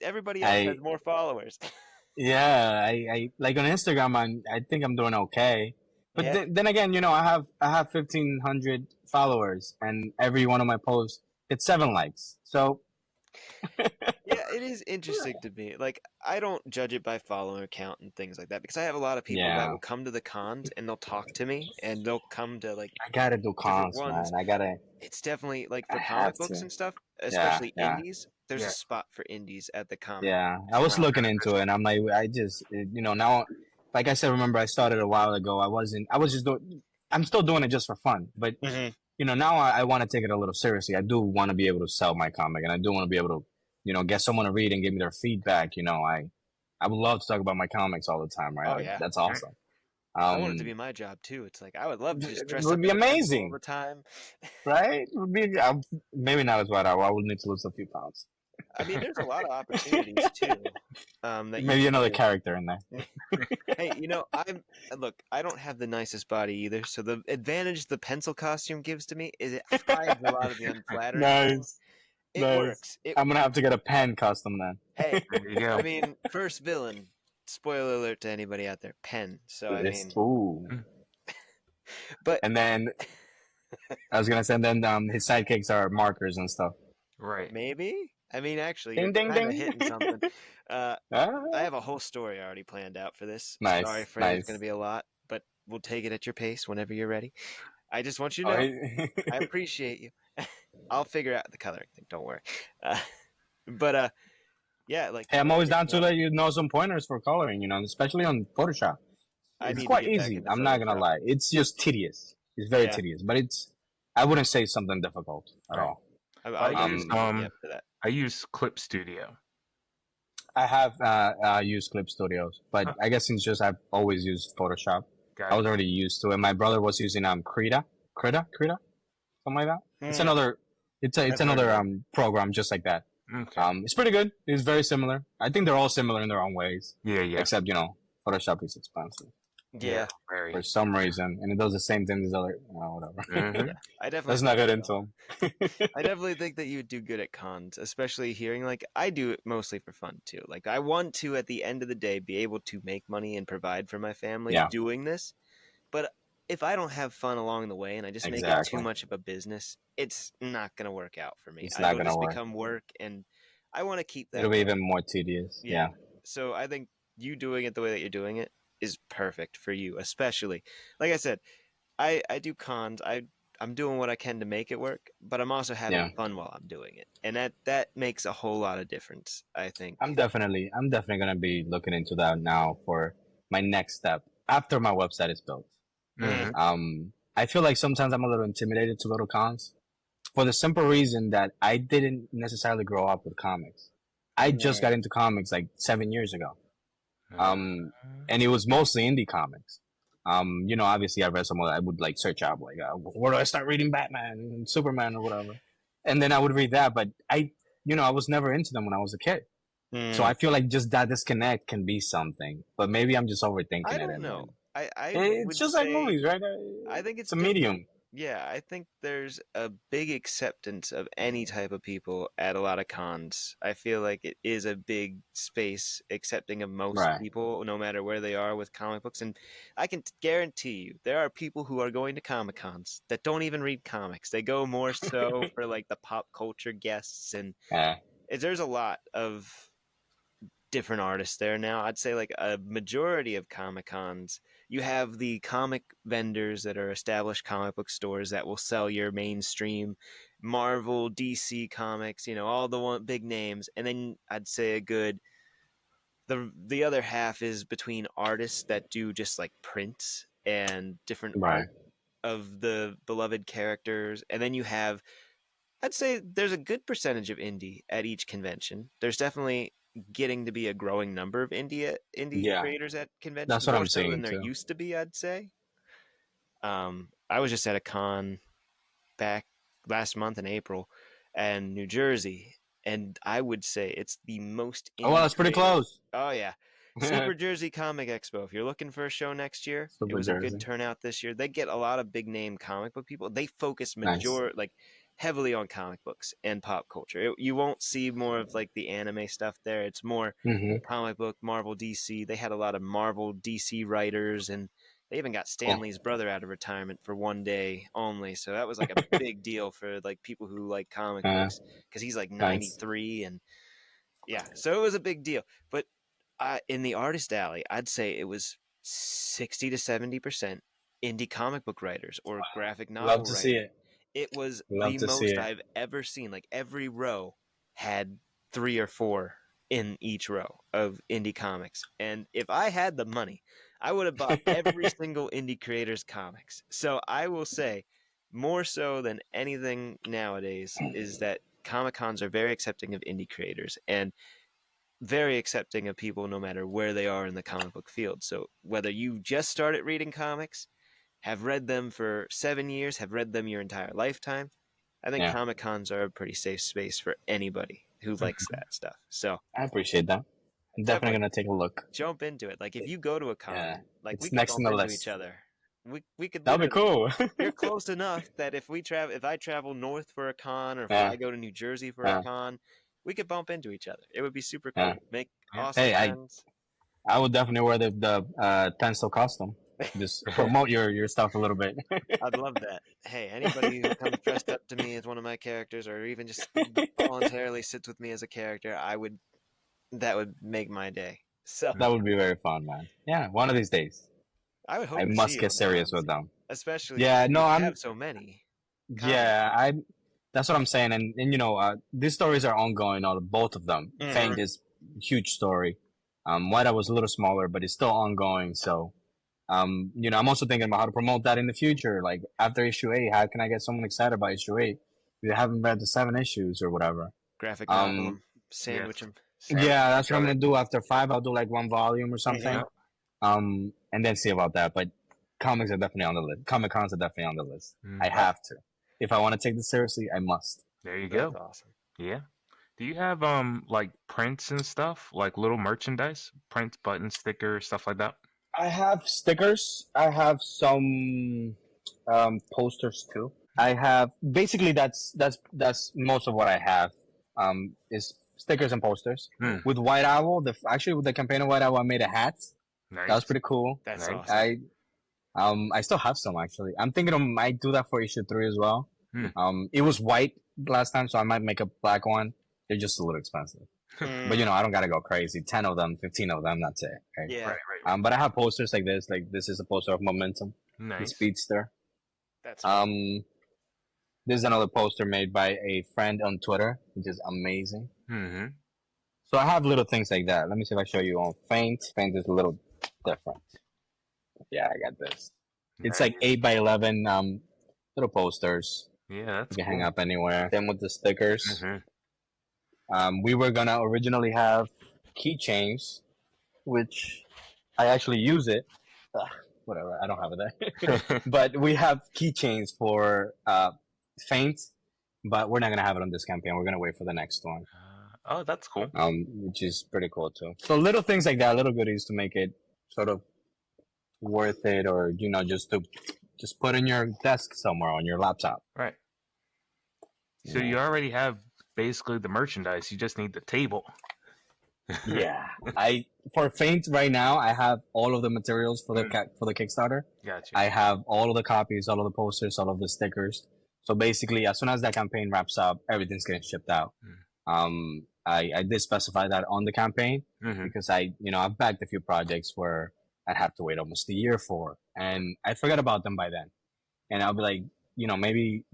Everybody else has more followers. I like on Instagram. I think I'm doing okay. But then again, I have 1,500 followers, and every one of my posts gets 7 likes. So it is interesting to me. Like, I don't judge it by follower count and things like that because I have a lot of people that will come to the cons and they'll talk to me and they'll come to like I gotta do different cons, ones. man. It's definitely like I for have comic books to. and stuff, Yeah, especially yeah. indies. There's a spot for indies at the comic. Yeah, I was looking into it, and I'm like, now, like I said, remember I started a while ago. I'm still doing it just for fun, but now I want to take it a little seriously. I do want to be able to sell my comic, and I do want to be able to, get someone to read and give me their feedback. I would love to talk about my comics all the time, right? Oh Like, yeah, that's awesome. I want it to be my job too. It's like I would love to just It dress would up be as a pencil amazing, all the time. right? It would be, maybe not as well. I would need to lose a few pounds. I mean, there's a lot of opportunities too. That Maybe another character in there. Hey, I don't have the nicest body either. So the advantage the pencil costume gives to me is it hides a lot of the unflattering things. It works. I'm gonna have to get a pen custom then. Hey, There you go. I mean, first villain. Spoiler alert to anybody out there. Pen. So I mean, ooh. But and then I was gonna say, then his sidekicks are markers and stuff. Right. Maybe. I mean, actually, Ding, you're ding, kind of ding. hitting something. I have a whole story already planned out for this. Nice. Sorry, Frae, nice. It's going to be a lot, but we'll take it at your pace whenever you're ready. I just want you to know, I appreciate you. I'll figure out the coloring thing. Don't worry. Yeah, like. Hey, I'm always down to let you know some pointers for coloring. Especially on Photoshop. It's quite easy. I'm not gonna lie. It's just tedious. It's very tedious, but I wouldn't say something difficult at all. I use Clip Studio. I have used Clip Studios, but I guess since I've always used Photoshop, I was already used to it. My brother was using Krita, something like that. It's another program just like that. Okay. It's pretty good. It's very similar. I think they're all similar in their own ways. Yeah. Except Photoshop is expensive. Yeah. For some reason, and it does the same thing as other. Whatever. Yeah, I definitely. Let's not get into them. I definitely think that you would do good at cons, especially hearing like I do it mostly for fun too. Like I want to, at the end of the day, be able to make money and provide for my family doing this. But if I don't have fun along the way and I just make it too much of a business, it's not going to work out for me. It's not going to work. Become work, and I want to keep that. It'll be even more tedious. Yeah. So I think you doing it the way that you're doing it is perfect for you, especially. Like I said, I do cons. I'm doing what I can to make it work, but I'm also having fun while I'm doing it, and that makes a whole lot of difference, I think. I'm definitely gonna be looking into that now for my next step after my website is built. I feel like sometimes I'm a little intimidated to go to cons for the simple reason that I didn't necessarily grow up with comics. I just got into comics like 7 years ago. And it was mostly indie comics. Obviously I read some of that. I would like search out like, where do I start reading Batman and Superman or whatever? And then I would read that, but I was never into them when I was a kid. So I feel like just that disconnect can be something, but maybe I'm just overthinking it. I don't know. It's just like movies, right? I think it's a medium. Yeah, I think there's a big acceptance of any type of people at a lot of cons. I feel like it is a big space accepting of most people, no matter where they are with comic books. And I can guarantee you, there are people who are going to Comic Cons that don't even read comics. They go more so for like the pop culture guests, and there's a lot of different artists there now. I'd say like a majority of Comic Cons, you have the comic vendors that are established comic book stores that will sell your mainstream Marvel, DC comics, all the big names. And then I'd say the other half is between artists that do just like prints and different art of the beloved characters. And then you have, I'd say there's a good percentage of indie at each convention. There's definitely getting to be a growing number of indie creators at conventions. That's what I'm saying than there used to be, I'd say. I was just at a con back last month in April in New Jersey, and I would say it's the most indie that's pretty close. Oh yeah. Super Jersey Comic Expo. If you're looking for a show next year, it was a good turnout this year. They get a lot of big name comic book people. They focus heavily on comic books and pop culture. You won't see more of like the anime stuff there. It's more comic book, Marvel, DC. They had a lot of Marvel, DC writers, and they even got Stanley's brother out of retirement for one day only. So that was like a big deal for like people who like comic books, because he's like 93 and Yeah, so it was a big deal. But in the artist alley, I'd say it was 60 to 70% indie comic book writers or graphic Love novel to see writers. it. It was Love the to see most it. I've ever seen. Like every row had 3 or 4 in each row of indie comics. And if I had the money, I would have bought every single indie creator's comics. So I will say, more so than anything nowadays, is that Comic Cons are very accepting of indie creators and very accepting of people no matter where they are in the comic book field. So whether you just started reading comics, have read them for 7 years, have read them your entire lifetime, I think Yeah, Comic Cons are a pretty safe space for anybody who likes that stuff. So I appreciate that. I'm definitely definitely gonna take a look. jump into it. Like if you go to a Yeah, con, like we it's could next on bump the into each list. other. We could That'll be literally. cool. You're close enough that if I travel north for a con, or if Yeah, I go to New Jersey for a yeah, con, we could bump into each other. It would be super yeah. cool. Make Yeah. awesome Hey, friends. I would definitely wear the pencil costume. Just promote your stuff a little bit. I'd love that. Hey, anybody who comes dressed up to me as one of my characters, or even just voluntarily sits with me as a character, that would make my day. So That would be very fun, man. Yeah, one of these days. I would I hope to see must you get on the serious cons, with them. especially Yeah, because no, you I'm have so many comics. yeah, I that's what I'm saying. And these stories are ongoing, all both of them. Mhm. Faint is huge story. White I was a little smaller, but it's still ongoing. So I'm also thinking about how to promote that in the future. Like after issue 8, how can I get someone excited about issue 8? If they haven't read the 7 issues or whatever. Graphic novel Um, 'em, sandwich them. Sandwich yeah, that's each what I'm other. gonna do after 5. I'll do like one volume or something. Yeah. And then see about that. But comics are definitely on the list. Comic cons are definitely on the list. I Mhm. have to. If I want to take this seriously, I must. There you That's go. awesome. Yeah. Do you have like prints and stuff, like little merchandise, prints, buttons, stickers, stuff like that? I have stickers. I have some posters too. I have basically that's most of what I have. Is stickers and posters. Hmm. With White Owl, actually with the campaign of White Owl, I made a hat. That was Nice. pretty cool. That's Nice. awesome. I still have some actually. I'm thinking I might do that for issue 3 as well. Hmm. It was white last time, so I might make a black one. They're just a little expensive. But Mm, I don't gotta go crazy. 10 of them, 15 of them, that's it. Right? yeah, Right. But I have posters like this. Like this is a poster of Momentum, the Nice. Speedster. that's fun. This is another poster made by a friend on Twitter, which is amazing. Mm-hmm. So I have little things like that. Let me see if I show you on Faint. Faint is a little different. Yeah, I got this. It's like 8 by 11 little posters. Yeah, that's You can hang cool. up anywhere. Then with the stickers. Mm-hmm. We were gonna originally have keychains, which I actually use it. Ugh, whatever, I don't have it there. But we have keychains for Faint, but we're not gonna have it on this campaign. We're gonna wait for the next one. Oh, that's cool. Which is pretty cool too. So little things like that, little goodies to make it sort of worth it, or just put in your desk somewhere on your laptop. Right. So you already have basically the merchandise. You just need the table. Yeah, for Faint right now, I have all of the materials for the for the Kickstarter. Gotcha. I have all of the copies, all of the posters, all of the stickers. So basically, as soon as that campaign wraps up, everything's getting shipped out. I did specify that on the campaign because I've backed a few projects where I'd have to wait almost a year for, and I forgot about them by then. And I'll be like, maybe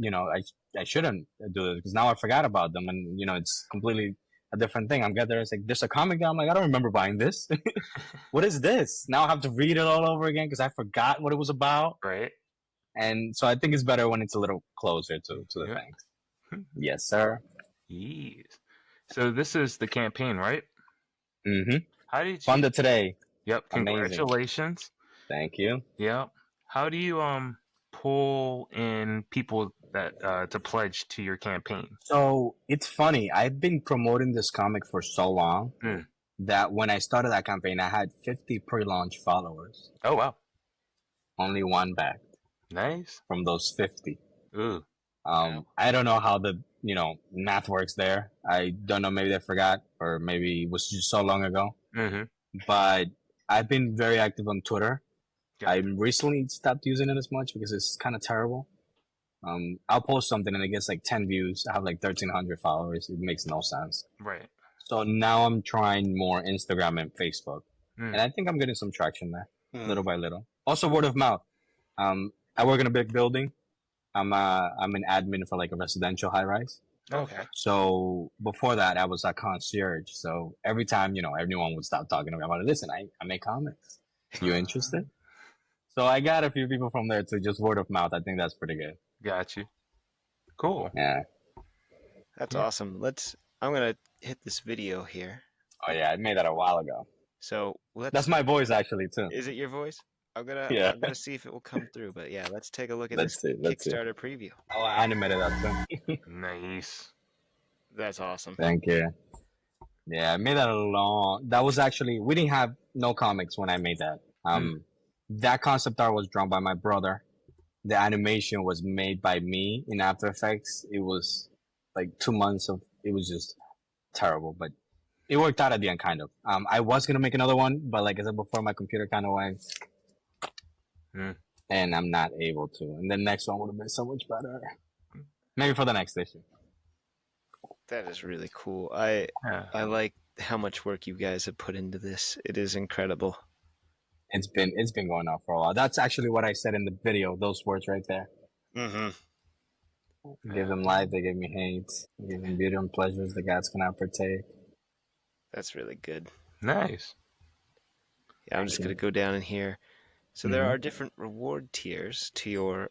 I shouldn't do this because now I forgot about them, and it's completely a different thing. I'm there. It's like there's a comic that I'm like, I don't remember buying this. What is this? Now I have to read it all over again because I forgot what it was about. Right. And so I think it's better when it's a little closer to the things. Yes, sir. Yes. So this is the campaign, right? Mm-hmm. How did you Funded today. Yep. Amazing. Congratulations. Thank you. Yep. How do you pull in people that to pledge to your campaign? So it's funny. I've been promoting this comic for so long that when I started that campaign, I had 50 pre-launch followers. Oh wow. Only one back. Nice. From those 50. Ooh. I don't know how the math works there. I don't know. Maybe they forgot, or maybe it was just so long ago. But I've been very active on Twitter. I recently stopped using it as much because it's kind of terrible. I'll post something and it gets like 10 views. I have like 1,300 followers. It makes no sense. Right. So now I'm trying more Instagram and Facebook, and I think I'm getting some traction there, little by little. Also, word of mouth. I work in a big building. I'm an admin for like a residential high rise. Okay. So before that, I was a concierge. So every time, everyone would stop talking to me about it. Listen, I make comics. You interested? So I got a few people from there too, just word of mouth. I think that's pretty good. Got you. Cool. Yeah. That's awesome. I'm gonna hit this video here. Oh yeah, I made that a while ago. So that's my voice actually too. Is it your voice? I'm gonna see if it will come through. But yeah, let's take a look at this Kickstarter preview. Oh, I animated that too. Nice. That's awesome. Thank you. Yeah, I made that that was actually, we didn't have no comics when I made that. That concept art was drawn by my brother. The animation was made by me in After Effects. It was like 2 months it was just terrible, but it worked out at the end, kind of. I was going to make another one, but like I said before, my computer kind of went, and I'm not able to. And the next one would have been so much better. Maybe for the next issue. That is really cool. I like how much work you guys have put into this. It is incredible. It's been going on for a while. That's actually what I said in the video. Those words right there. Give them life, they give me hate. Give them beauty and pleasures the gods cannot partake. That's really good. Nice. Yeah, I'm just gonna go down in here. So there are different reward tiers to your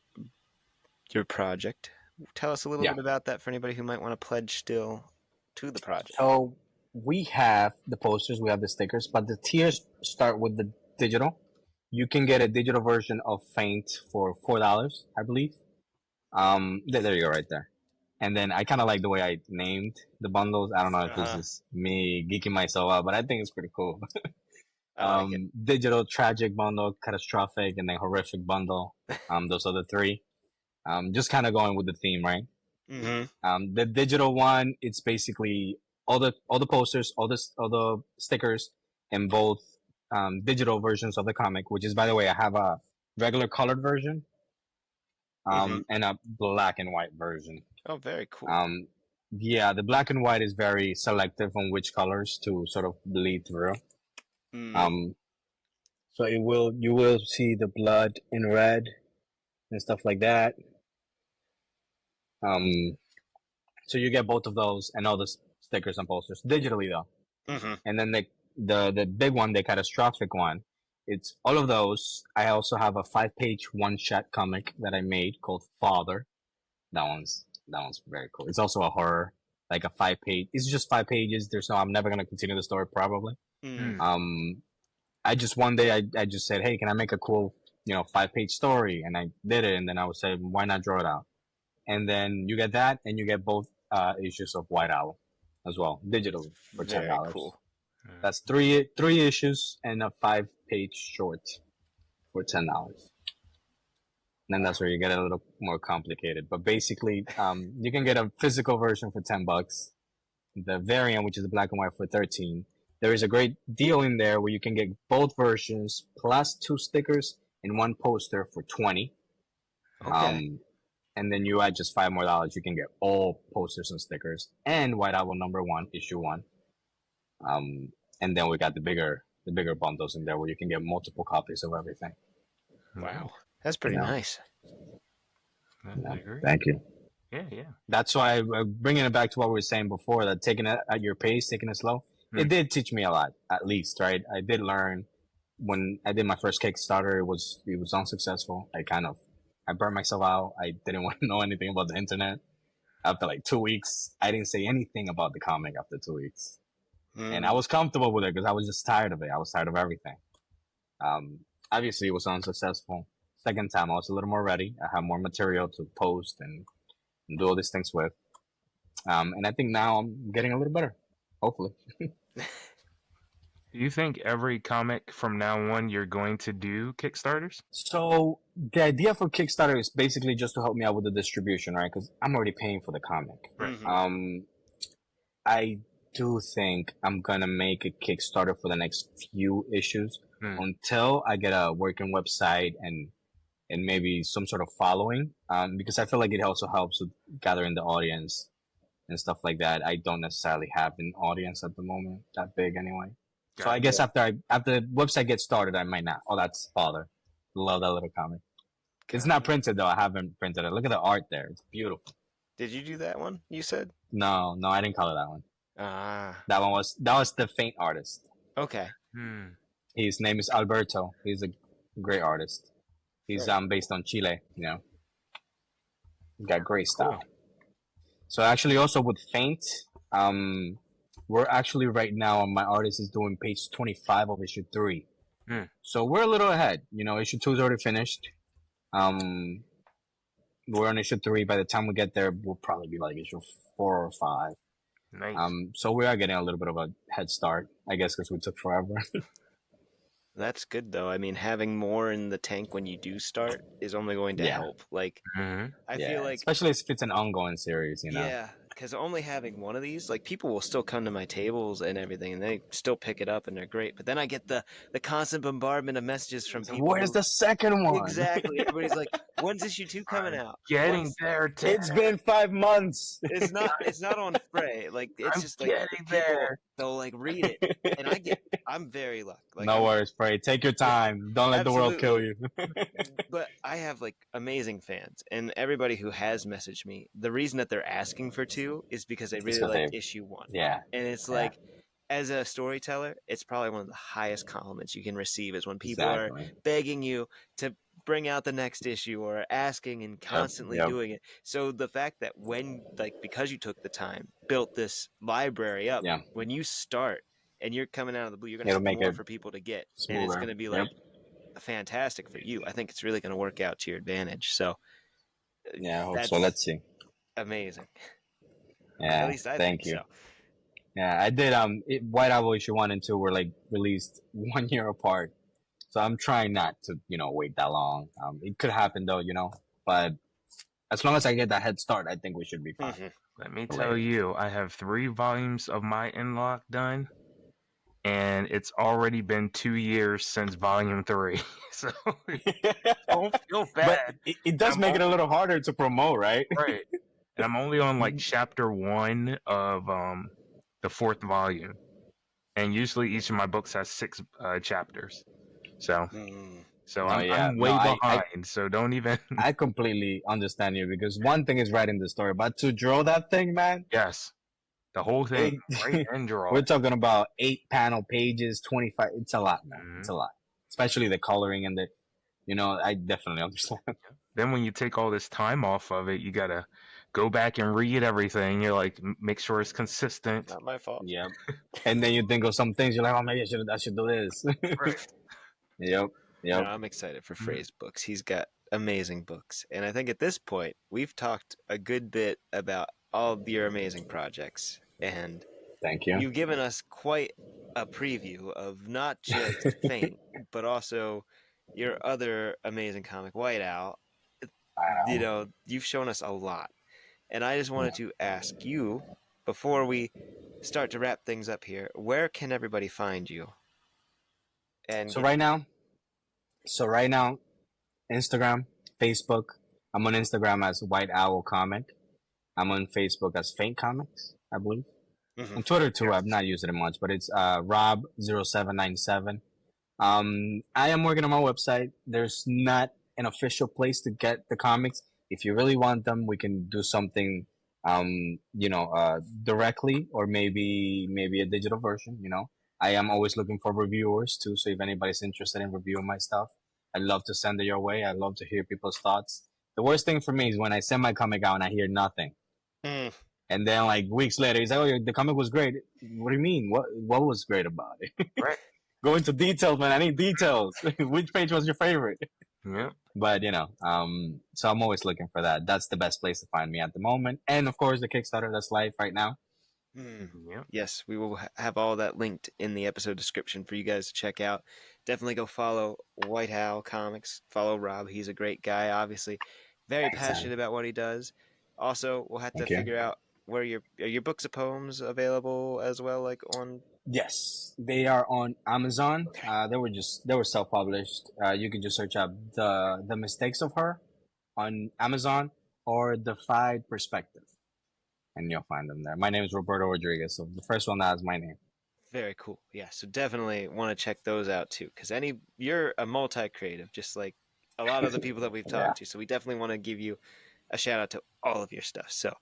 project. Tell us a little bit about that for anybody who might want to pledge still to the project. So we have the posters, we have the stickers, but the tiers start with the digital. You can get a digital version of Faint for $4, I believe. There you go, right there. And then I kind of like the way I named the bundles. I don't know if this is me geeking myself out, but I think it's pretty cool. Digital, tragic bundle, catastrophic, and then horrific bundle. Those are the three. Just kind of going with the theme, right? The digital one, it's basically all the posters, all the stickers, and both digital versions of the comic. Which is, by the way, I have a regular colored version, and a black and white version. Oh, very cool. Yeah, the black and white is very selective on which colors to sort of bleed through. So you will see the blood in red and stuff like that. So you get both of those and all the stickers and posters digitally though. And then the big one, the catastrophic one, it's all of those. I also have a 5-page one-shot comic that I made called Father. That one's very cool. It's also a horror, like a 5-page. It's just 5 pages. I'm never gonna continue the story probably. I just one day I just said, hey, can I make a cool 5-page story? And I did it, and then I would say, why not draw it out? And then you get that, and you get both issues of White Owl as well, digitally for $10. Very cool. That's three issues and a 5-page short for $10. And then that's where you get a little more complicated. But basically, you can get a physical version for $10. The variant, which is the black and white, for $13. There is a great deal in there where you can get both versions plus 2 stickers and 1 poster for $20. Okay. And then you add just $5 more. You can get all posters and stickers and White Owl #1, issue 1. And then we got the bigger bundles in there where you can get multiple copies of everything. Wow, that's pretty nice. Thank you. Yeah. That's why bringing it back to what we were saying before, that taking it at your pace, taking it slow, it did teach me a lot, at least, right? I did learn when I did my first Kickstarter. It was unsuccessful. I burned myself out. I didn't want to know anything about the internet. After like 2 weeks, I didn't say anything about the comic after 2 weeks. And I was comfortable with it because I was just tired of it. I was tired of everything. Obviously, it was unsuccessful. Second time, I was a little more ready. I had more material to post and do all these things with. And I think now I'm getting a little better, hopefully. Do you think every comic from now on you're going to do Kickstarters? So the idea for Kickstarter is basically just to help me out with the distribution, right? Because I'm already paying for the comic. I do think I'm gonna make a Kickstarter for the next few issues until I get a working website and maybe some sort of following. Because I feel like it also helps with gathering the audience and stuff like that. I don't necessarily have an audience at the moment that big anyway. So Got I it. guess after the website gets started, I might not. Oh, that's Father. Love that little comic. It's not printed though. I haven't printed it. Look at the art there. It's beautiful. Did you do that one? You said? No, I didn't color that one. Ah. That was the Faint artist. Okay. His name is Alberto. He's a great artist. He's based on Chile. You know, he's got great style. So actually, also with Faint, we're actually right now. My artist is doing page 25 of issue 3. So we're a little ahead. You know, issue 2 is already finished. We're on issue 3. By the time we get there, we'll probably be like issue 4 or 5. Nice. So we are getting a little bit of a head start, I guess, because we took forever. That's good though. I mean, having more in the tank when you do start is only going to help. Like, I feel like, especially if it's an ongoing series, you know. Yeah, because only having one of these, like, people will still come to my tables and everything, and they still pick it up, and they're great. But then I get the constant bombardment of messages from people. Where's the second one? Exactly. Everybody's like, "When's issue 2 coming out?" Getting there. It's been 5 months. It's not on Frae. Like, it's I'm just like getting people, there. they'll like read it, and I'm very lucky. Like, No worries, Frae. Take your time. Don't let the world kill you. But I have like amazing fans, and everybody who has messaged me, the reason that they're asking for 2 is because they really like issue 1. Yeah. And it's like, as a storyteller, it's probably one of the highest compliments you can receive is when people are begging you to bring out the next issue or asking and constantly doing it. So the fact that because you took the time, built this library up, when you start and you're coming out of the blue, you're going to have more for people to get. Smoother. And it's going to be like fantastic for you. I think it's really going to work out to your advantage. So yeah, I hope so. Let's see. Amazing. Yeah, at least I thank think you. so. Yeah, I did. White Owl issue 1 and 2 were like released 1 year apart, so I'm trying not to, wait that long. It could happen though, but as long as I get that head start, I think we should be fine. Let me tell you, I have 3 volumes of my Inlock done, and it's already been 2 years since volume 3. So don't feel bad. But it does make it a little harder to promote, right? Right. And I'm only on like chapter 1 of the 4th volume, and usually each of my books has 6 chapters. So I'm way behind. So don't even. I completely understand you, because one thing is writing the story, but to draw that thing, man. Yes, the whole thing, write and draw. We're talking about 8 panel pages, 25. It's a lot, man. It's a lot, especially the coloring and the. I definitely understand. Then when you take all this time off of it, you gotta go back and read everything. You're like, make sure it's consistent. Not my fault. Yeah. And then you think of some things. You're like, oh, maybe I should do this. Right. Yep. I'm excited for Frae's books. He's got amazing books, and I think at this point we've talked a good bit about all of your amazing projects. And thank you. You've given us quite a preview of not just Faint, but also your other amazing comic, White Owl. You've shown us a lot. And I just wanted to ask you, before we start to wrap things up here, where can everybody find you? And right now, Instagram, Facebook. I'm on Instagram as White Owl Comic. I'm on Facebook as Faint Comics, I believe. On Twitter too, I've not used it much, but it's Rob0797. I am working on my website. There's not an official place to get the comics. If you really want them, we can do something, directly, or maybe a digital version. I am always looking for reviewers too. So if anybody's interested in reviewing my stuff, I'd love to send it your way. I'd love to hear people's thoughts. The worst thing for me is when I send my comic out and I hear nothing. And then like weeks later, he's like, "Oh, the comic was great." What do you mean? What was great about it? Right. Go into details, man. I need details. Which page was your favorite? Yeah. But so I'm always looking for that. That's the best place to find me at the moment. And of course, the Kickstarter that's live right now. Yeah. Yes, we will have all that linked in the episode description for you guys to check out. Definitely go follow White Owl Comics. Follow Rob. He's a great guy, obviously. Very passionate about what he does. Also, we'll have to figure out where are your books of poems available as well, like on. Yes, they are on Amazon. They were self-published. You can just search up the Mistakes of Her on Amazon, or Defied Perspective, and you'll find them there. My name is Roberto Rodriguez, so the first one that has my name. Very cool. Yeah, so definitely want to check those out too, because you're a multi-creative, just like a lot of the people that we've talked to. So we definitely want to give you a shout out to all of your stuff. So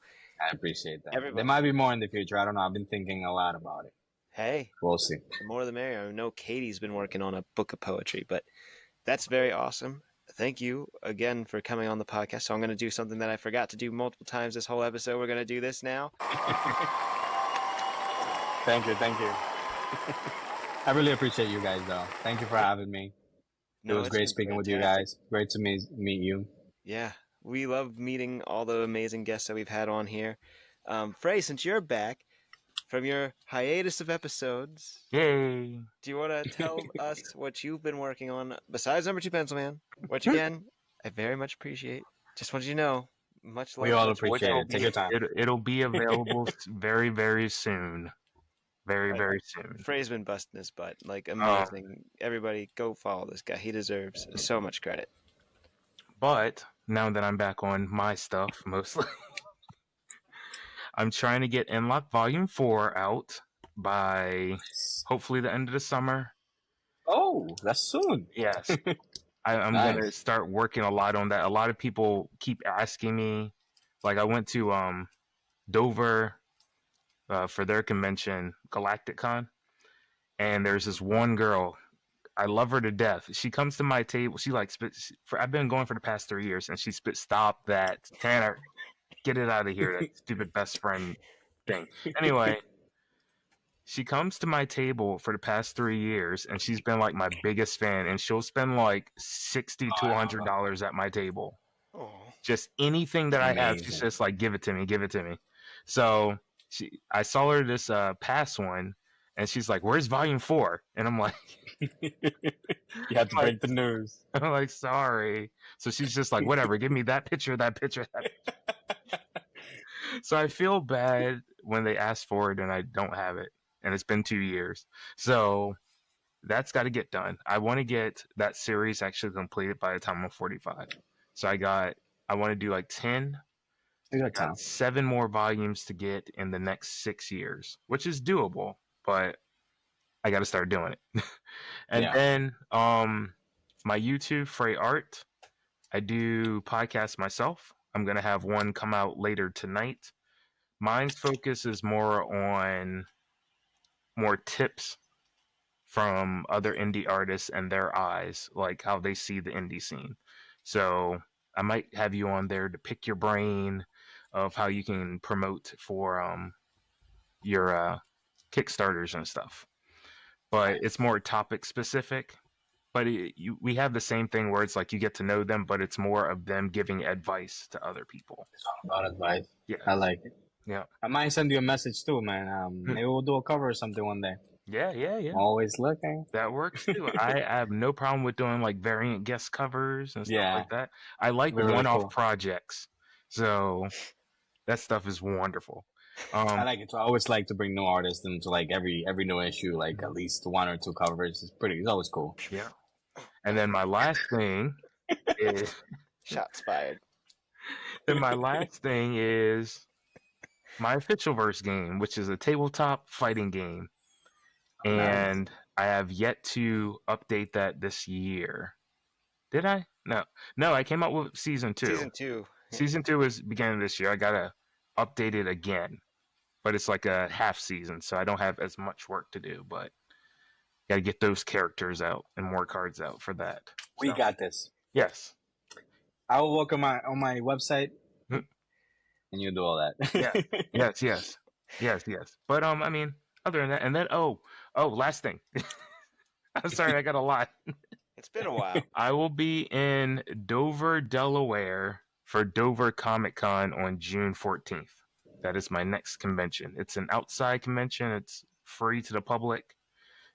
I appreciate that. everybody, There might be more in the future. I don't know. I've been thinking a lot about it. hey, We'll see. the more the merrier. I know Katie's been working on a book of poetry, but that's very awesome. Thank you again for coming on the podcast. So I'm going to do something that I forgot to do multiple times this whole episode. We're going to do this now. Thank you. I really appreciate you guys, though. Thank you for having me. It was great speaking with you guys. Great to meet you. Yeah, we love meeting all the amazing guests that we've had on here. Frae, since you're back from your hiatus of episodes, Yay! do you want to tell us what you've been working on besides Number 2 Pencil Man? Which again, I very much appreciate. Just want you to know, much love. We all appreciate it. Take your time. It'll be available very, very soon. Very soon. Frae's been busting his butt. Like, amazing. Everybody go follow this guy. He deserves so much credit. But now that I'm back on my stuff, mostly, I'm trying to get Inlock Volume 4 out by hopefully the end of the summer. Oh, that's soon. Yes. I'm going to start working a lot on that. A lot of people keep asking me. Like, I went to Dover for their convention, GalacticCon, and there's this one girl. I love her to death. She comes to my table. She like spits. I've been going for the past 3 years, and she spit. Stop that, Tanner! Get it out of here! That stupid best friend thing. Anyway, she comes to my table for the past 3 years, and she's been like my biggest fan. And she'll spend like $60 to $100 at my table. Oh. Just anything that I have, she's just like, give it to me. So I saw her this past one, and she's like, "Where's Volume 4?" And I'm like, "You have to break the news." I'm like, "Sorry." So she's just like, "Whatever, give me that picture." So I feel bad when they ask for it and I don't have it, and it's been 2 years. So that's got to get done. I want to get that series actually completed by the time I'm 45. So I want to do like 10. I got 7 more volumes to get in the next 6 years, which is doable, but I got to start doing it. And then my YouTube, Frae Art, I do podcasts myself. I'm going to have one come out later tonight. Mine's focus is more on more tips from other indie artists and their eyes, like how they see the indie scene. So I might have you on there to pick your brain of how you can promote for your Kickstarters and stuff. But it's more topic specific. But we have the same thing where it's like you get to know them, but it's more of them giving advice to other people. It's all about advice. Yeah, I like it. Yeah, I might send you a message too, man. Maybe we'll do a cover or something one day. Yeah. Always looking. That works too. I have no problem with doing like variant guest covers and stuff like that. I like one-off projects, so that stuff is wonderful. I like it too. I always like to bring new artists into like every new issue, like at least 1 or 2 covers. It's always cool. Yeah. And then my last thing is shots fired. Then my last thing is my official verse game, which is a tabletop fighting game. And I have yet to update that this year. Did I? No, I came out with season 2. Season 2 is beginning of this year. I gotta update it again, but it's like a half season, so I don't have as much work to do. But gotta get those characters out and more cards out for that. We got this. Yes. I will work on my website, and you do all that. Yes. But I mean, other than that, and then last thing. I'm sorry, I got a lot. It's been a while. I will be in Dover, Delaware for Dover Comic Con on June 14th. That is my next convention. It's an outside convention. It's free to the public.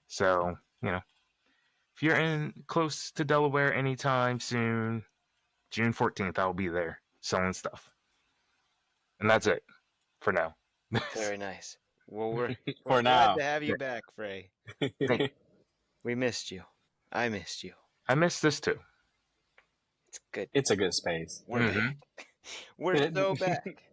So, if you're in close to Delaware anytime soon, June 14th, I'll be there selling stuff. And that's it for now. Very nice. Well, we're glad to have you back, Frae. We missed you. I missed you. I missed this too. It's good. It's a good space. We're so back.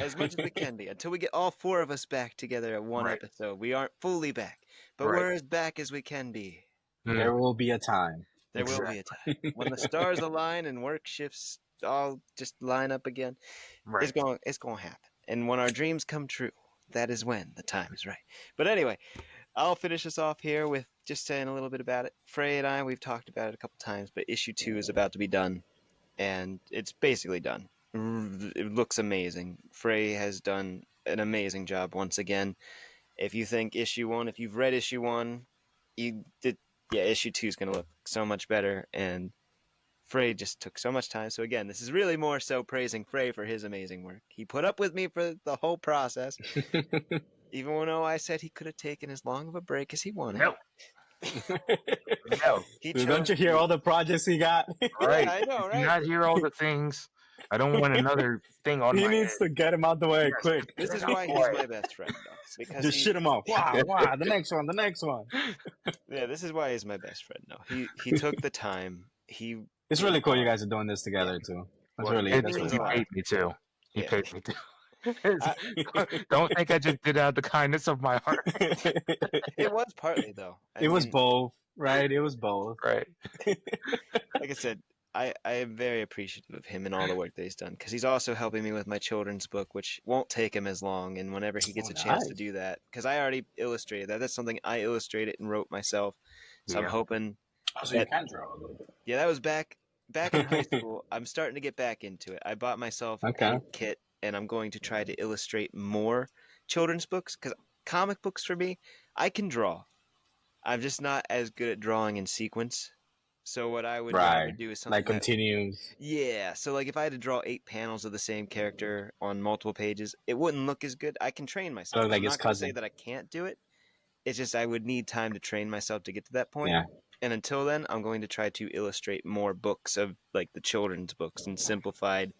as much as we can be until we get all 4 of us back together at one Right. episode. We aren't fully back, but Right. we're as back as we can be. There will be a time. There will be a time when the stars align and work shifts all just line up again. Right. It's going to happen. And when our dreams come true, that is when the time is right. But anyway, I'll finish us off here with just saying a little bit about it. Frae and I, we've talked about it a couple times, but issue 2 is about to be done, and it's basically done. It looks amazing. Frae has done an amazing job once again. If you think issue 1, if you've read issue 1, issue 2 is going to look so much better, and Frae just took so much time. So again, this is really more so praising Frae for his amazing work. He put up with me for the whole process, even though I said he could have taken as long of a break as he wanted. No. No. Don't you hear all the projects he got? Right. Yeah, I know, right? Not hear all the things. I don't want another thing on He my needs to get him out the way quick. This is why he's my best friend, though. Because Just shit him off. Wow, the next one. Yeah, this is why he's my best friend, though. He took the time. It's really cool you guys are doing this together, too. That's really he cool. paid me, too. He Yeah. paid me, too. Don't think I just did it out of the kindness of my heart. It was partly, though. It was both, right? It was both. Right. Like I said, I am very appreciative of him and all the work that he's done, because he's also helping me with my children's book, which won't take him as long. And whenever he gets a chance to do that, because I already illustrated that. That's something I illustrated and wrote myself. So I'm hoping. So you can draw a little bit. Yeah, that was back in high school. I'm starting to get back into it. I bought myself a paint kit, and I'm going to try to illustrate more children's books, because comic books for me, I can draw. I'm just not as good at drawing in sequence. So what I would rather do is something like continues. Yeah, so like if I had to draw 8 panels of the same character on multiple pages, it wouldn't look as good. I can train myself. Like I'm his not going to cousin. say that I can't do it. It's just I would need time to train myself to get to that point. Yeah. And until then, I'm going to try to illustrate more books of like the children's books and simplified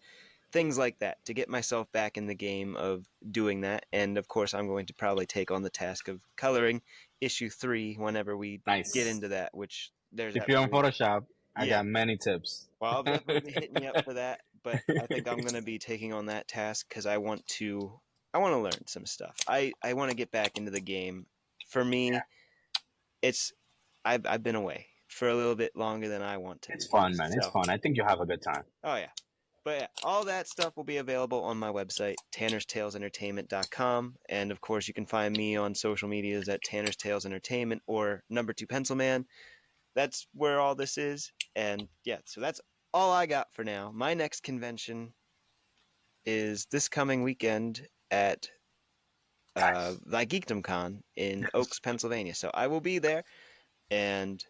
things like that to get myself back in the game of doing that. And of course, I'm going to probably take on the task of coloring issue 3 whenever we get into that, which there's if you're on Photoshop, I got many tips. Well, I'll definitely be hitting you up for that, but I think I'm going to be taking on that task because I want to learn some stuff. I want to get back into the game. For me, I've been away for a little bit longer than I want to. It's fun, man. It's fun. I think you'll have a good time. Oh, yeah. But yeah, all that stuff will be available on my website, tannersTalesEntertainment.com. And of course, you can find me on social medias at Tanner's Tales Entertainment or Number 2 Pencil Man. That's where all this is. And yeah, so that's all I got for now. My next convention is this coming weekend at the Geekdom Con in Oaks, Pennsylvania. So I will be there. And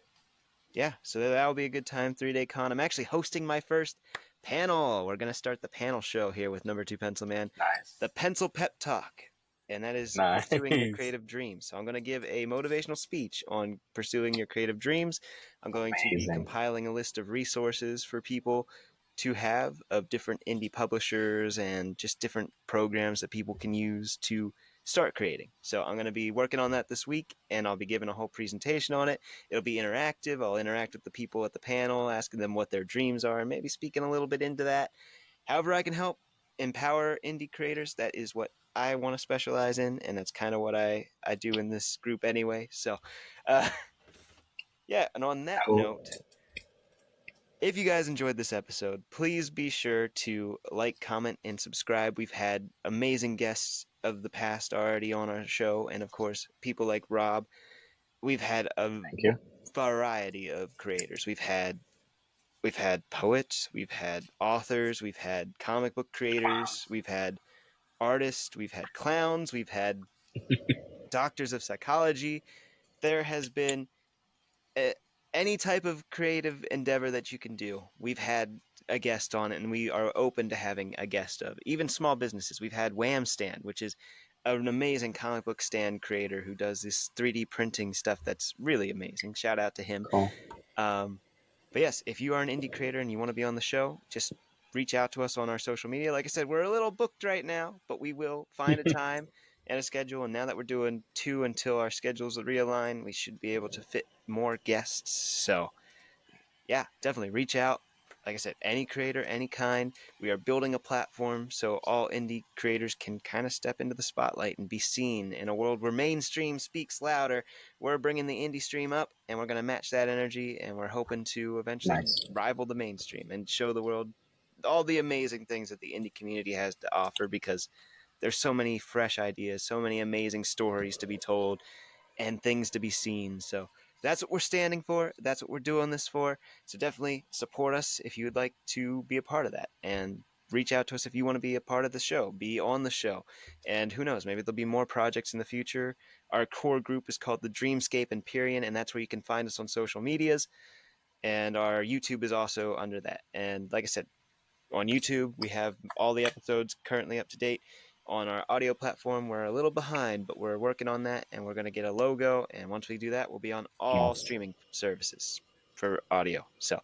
yeah, so that will be a good time, 3-day con. I'm actually hosting my first panel. We're going to start the panel show here with Number 2 Pencil Man. Nice. The Pencil Pep Talk. And that is pursuing your creative dreams. So I'm going to give a motivational speech on pursuing your creative dreams. I'm going to be compiling a list of resources for people to have of different indie publishers and just different programs that people can use to start creating. So I'm going to be working on that this week, and I'll be giving a whole presentation on it. It'll be interactive. I'll interact with the people at the panel, asking them what their dreams are, and maybe speaking a little bit into that. However I can help empower indie creators, that is what I want to specialize in, and that's kind of what I do in this group anyway. So, yeah, and on that note, if you guys enjoyed this episode, please be sure to like, comment, and subscribe. We've had amazing guests of the past already on our show, and of course, people like Rob. We've had a variety of creators. We've had poets, we've had authors, we've had comic book creators, we've had artists, we've had clowns, we've had doctors of psychology. There has been any type of creative endeavor that you can do. We've had a guest on it, and we are open to having a guest of even small businesses. We've had Wham Stand, which is an amazing comic book stand creator who does this 3D printing stuff that's really amazing. Shout out to him. Cool. But yes, if you are an indie creator and you want to be on the show, just reach out to us on our social media. Like I said, we're a little booked right now, but we will find a time and a schedule. And now that we're doing 2 until our schedules realign, we should be able to fit more guests. So yeah, definitely reach out. like I said, any creator, any kind. We are building a platform so all indie creators can kind of step into the spotlight and be seen in a world where mainstream speaks louder. We're bringing the indie stream up, and we're going to match that energy, and we're hoping to eventually rival the mainstream and show the world all the amazing things that the indie community has to offer, because there's so many fresh ideas, so many amazing stories to be told, and things to be seen. So that's what we're standing for. That's what we're doing this for. So definitely support us if you would like to be a part of that, and reach out to us if you want to be a part of the show, be on the show. And who knows, maybe there'll be more projects in the future. Our core group is called the Dreamscape Empyrean, and that's where you can find us on social medias. And our YouTube is also under that. And like I said, on YouTube, we have all the episodes currently up to date. On our audio platform, we're a little behind, but we're working on that, and we're going to get a logo. And once we do that, we'll be on all streaming services for audio. So,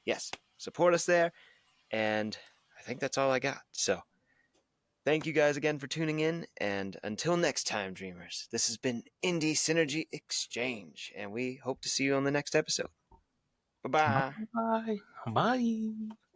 yes, support us there. And I think that's all I got. So, thank you guys again for tuning in. And until next time, dreamers, this has been Indie Synergy Exchange, and we hope to see you on the next episode. Bye-bye. Bye. Bye.